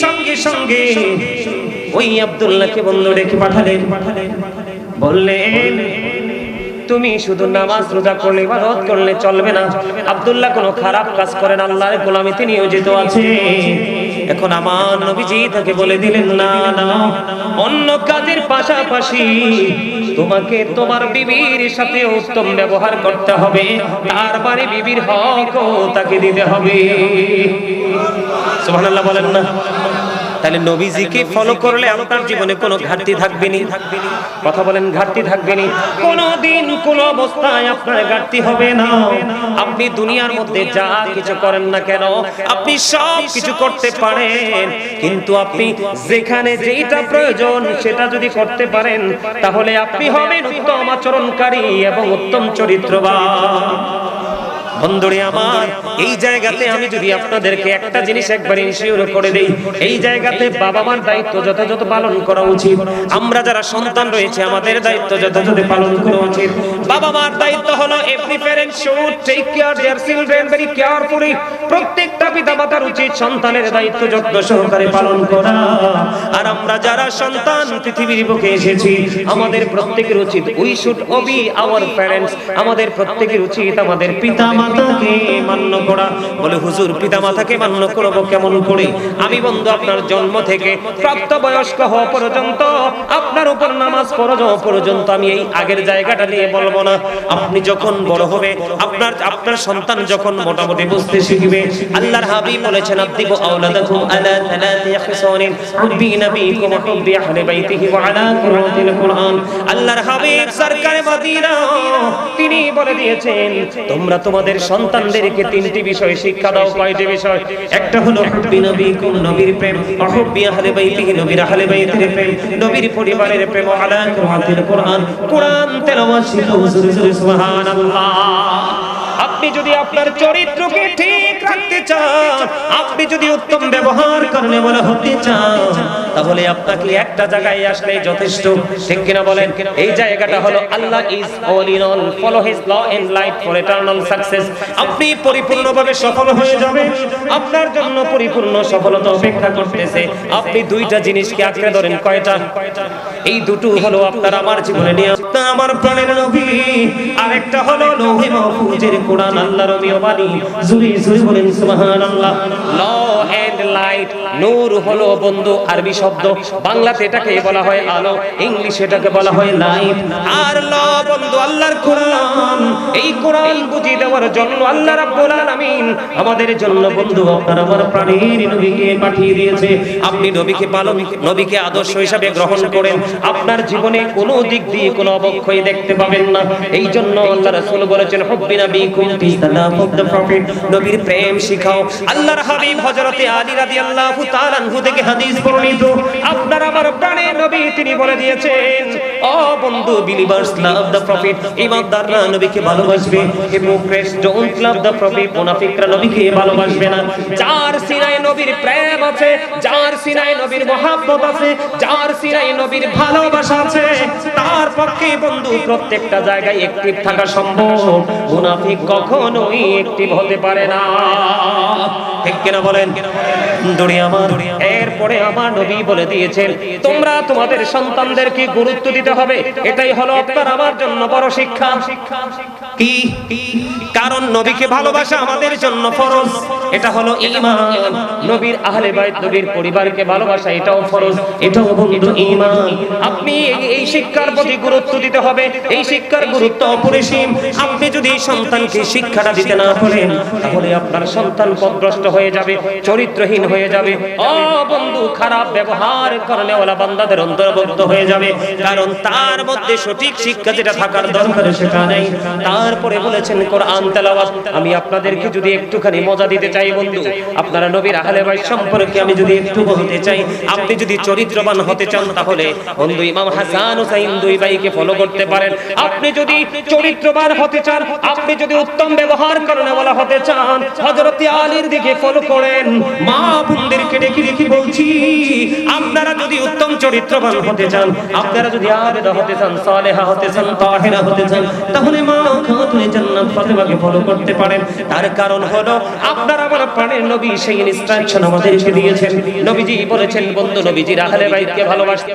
সঙ্গে সঙ্গে ওই আব্দুল্লাহকে বন্ধু রেখে পাঠালেন। বললেন, তুমি শুধু নামাজ রোজা করলে, ইবাদত করলে চলবে না। আব্দুল্লাহ কোনো খারাপ কাজ করেন, আল্লাহর গোলামিতে নিয়োজিত আছে। এখন আমার নবীজি তাকে বলে দিলেন, না না, অন্য কাজের পাশাপাশি তোমাকে তোমার বিবির সাথে উত্তম ব্যবহার করতে হবে, তার মানে বিবির হকও তাকে দিতে হবে। সুবহানাল্লাহ বলেন না? তাহলে নবীজিকে ফলো করলে আপনার জীবনে কোনো ঘাটতি থাকবে না। কথা বলেন, ঘাটতি থাকবে না। কোনোদিন কোনো অবস্থায় আপনার ঘাটতি হবে না। আপনি দুনিয়ার মধ্যে যা কিছু করেন না কেন, আপনি সব কিছু করতে পারেন, কিন্তু আপনি যেখানে যেটা প্রয়োজন সেটা যদি করতে পারেন, তাহলে আপনি হবেন উত্তম আচরণকারী এবং উত্তম চরিত্রবান। বন্ধুরে আমার, এই জায়গাতে আমি যদি আপনাদেরকে একটা জিনিস একবার ইনশিওর করে দেই, এই জায়গাতে বাবা মার দায়িত্ব যথাযথ পালন করা উচিত। আমরা যারা সন্তান রয়েছে আমাদের দায়িত্ব যথাযথ পালন করা উচিত। বাবা মার দায়িত্ব হলো every parent should take care their children very carefully. প্রত্যেকটা পিতামাতার উচিত সন্তানের দায়িত্ব যত্ন সহকারে পালন করা। আর আমরা যারা সন্তান পৃথিবীর বুকে এসেছি, আমাদের প্রত্যেকের উচিত we should Obi our parents. আমাদের প্রত্যেকের উচিত আমাদের পিতামাতাকে মান্য করা। বলে হুজুর, পিতামাতাকে মান্য করব কেমন করে? আমি বন্ধু আপনার জন্ম থেকে প্রাপ্তবয়স্ক হওয়া পর্যন্ত, আপনার উপর নামাজ ফরজ হওয়া পর্যন্ত আমি এই আগের জায়গাটা নিয়ে বলবো না। আপনি যখন বড় হবে, আপনার সন্তান যখন মোটামুটি বুঝতে শিখবে, আল্লাহর হাবিব বলেছেন আদিবু আওলাদাকুম আলা সালাতি খিসানিন হুব্বি নবীকুম হুব্বি আহলি বাইতিহি ওয়া আলা কিরাতিল কুরআন। আল্লাহর হাবিব সরকারে মদিনা তিনি বলে দিয়েছেন, তোমরা তোমাদের সন্তানদেরকে তিনটি বিষয় শিক্ষা দাও। কয়টি বিষয়? একটা হলো হুব্বি নবীকুম, নবীর প্রেম, হুব্বি আহলি বাইতিহি, নবীর আহলি বাইতের প্রেম, নবীর পরিবারের প্রেম, আলা কিরাতিল কুরআন, কুরআন তেলাওয়াত শিখো। সুবহানাল্লাহ। আপনি যদি আপনার চরিত্রকে ঠিক রাখতে চান, আপনি যদি উত্তম ব্যবহার করলে বলে হতে চান, তাহলে আপনাকে একটা জায়গায় আসলে যথেষ্ট। ঠিক কিনা বলেন? এই জায়গাটা হলো আল্লাহ is all in all, follow his law and light for eternal success. আপনি পরিপূর্ণভাবে সফল হয়ে যাবেন, আপনার জন্য পরিপূর্ণ সফলতা অপেক্ষা করতেছে। আপনি দুইটা জিনিসকে আঁকড়ে ধরেন। কয়টা? এই দুটো হলো আপনার আমার জীবনে নিয়ে আমার প্রাণের নবী, আরেকটা হলো লৌহে মাহফুজের কোরআন, আল্লাহর রবিও বাণী। জুরি জুরি বলেন সুবহানাল্লাহ। ল এন্ড লাইট, নূর হলো বন্ধু আরবি শব্দ, বাংলাতে এটাকে বলা হয় আলো, ইংলিশে এটাকে বলা হয় লাইট। আর ল বন্ধু আল্লাহর কোরআন। এই কোরআন বুঝিয়ে দেওয়ার জন্য আল্লাহ রাব্বুল আলামিন আমাদের জন্য বন্ধু আপনার আমার প্রাণের নবীকে পাঠিয়ে দিয়েছে। আপনি নবীকে পালন, নবীকে আদর্শ হিসাবে গ্রহণ করেন, আপনার জীবনে কোনো দিক দিয়ে কোনো অবক্ষয় দেখতে পাবেন না। এই জন্য আল্লাহ রাসূল বলেছেন হুব্বি নবীকুম ফি সালাম অফ দ্য প্রফেট, নবীর প্রেম শিখাও। আল্লাহর হাবিব হযরতে আলী রাদিয়াল্লাহু তাআলা আনহু থেকে হাদিস বর্ণিত, আপনার আমার প্রাণের নবী তিনি বলে দিয়েছেন, ও বন্ধু, বিলিভার্স লাভ দ্য প্রফেট, ঈমানদাররা নবীকে ভালোবাসবে। Hypocrites don't love the prophet, মুনাফিকরা নবীকে ভালোবাসবে না। যার সিনায় নবীর প্রেম আছে, যার সিনায় নবীর মহব্বত আছে, যার সিনায় নবীর ভালোবাসা আছে, তার পক্ষে বন্ধু প্রত্যেকটা জায়গায় অ্যাক্টিভ থাকা সম্ভব। মুনাফিক কখনোই অ্যাক্টিভ হতে পারে না। ঠিক কিনা বলেন? দুনিয়া আমার। এরপরে আমার নবী বলে দিয়েছেন, তোমরা তোমাদের সন্তানদেরকে গুরুত্ব দিতে হবে। এটাই হলো আপনার আমার জন্য বড় শিক্ষা। কি? কারণ নবীকে ভালোবাসা আমাদের জন্য ফরজ, এটা হলো ঈমান। নবীর আহলে বাইত, নবীর পরিবারকে ভালোবাসা এটাও ফরজ, এটাও বন্ধু ঈমান। আপনি এই শিক্ষার প্রতি গুরুত্ব দিতে হবে। এই শিক্ষার গুরুত্ব অপরিসীম। আপনি যদি সন্তানকে শিক্ষাটা দিতে না পারেন, তাহলে আপনার সন্তান পথভ্রষ্ট হয়ে যাবে, চরিত্রহীন হয়ে যাবে। ও বন্ধু, খারাপ ব্যবহার করনেওয়ালা বান্দাদের অন্তর্ভুক্ত হয়ে যাবে, কারণ তার মধ্যে সঠিক শিক্ষা যেটা থাকার দরকার সেটা নেই। তারপরে বলেছেন কোরআন তেলাওয়াত। আমি আপনাদেরকে যদি একটুখানি মজা দিতে চাই বন্ধু, আপনারা নবীর আহলে বাইত সম্পর্কে আমি যদি একটু বলতে চাই, আপনি যদি চরিত্রবান হতে চান, তাহলে বন্ধু ইমাম হাসান হুসাইন দুই ভাইকে ফলো করতে পারেন। আপনি যদি চরিত্রবান হতে চান, আপনি যদি উত্তম ব্যবহার করনেওয়ালা হতে চান, হযরত আলীর দিকে ফলো করেন। মা বোনদেরকে ডেকে ডেকে বলছি, আপনারা যদি উত্তম চরিত্রবান হতে চান, আপনারা যদি আবেদা হতে চান, সালেহা হতে চান, তাহেরা হতে চান, তাহলে মা খাতুনে জান্নাত ফাতেমাকে ফলো করতে পারেন। তার কারণ হলো আপনারা আমার প্রাণের নবী সেই ইনস্ট্রাকশন আমাদেরকে দিয়েছেন। নবীজি বলেছেন বন্ধু, নবীজির আহলে বাইতকে ভালোবাসতে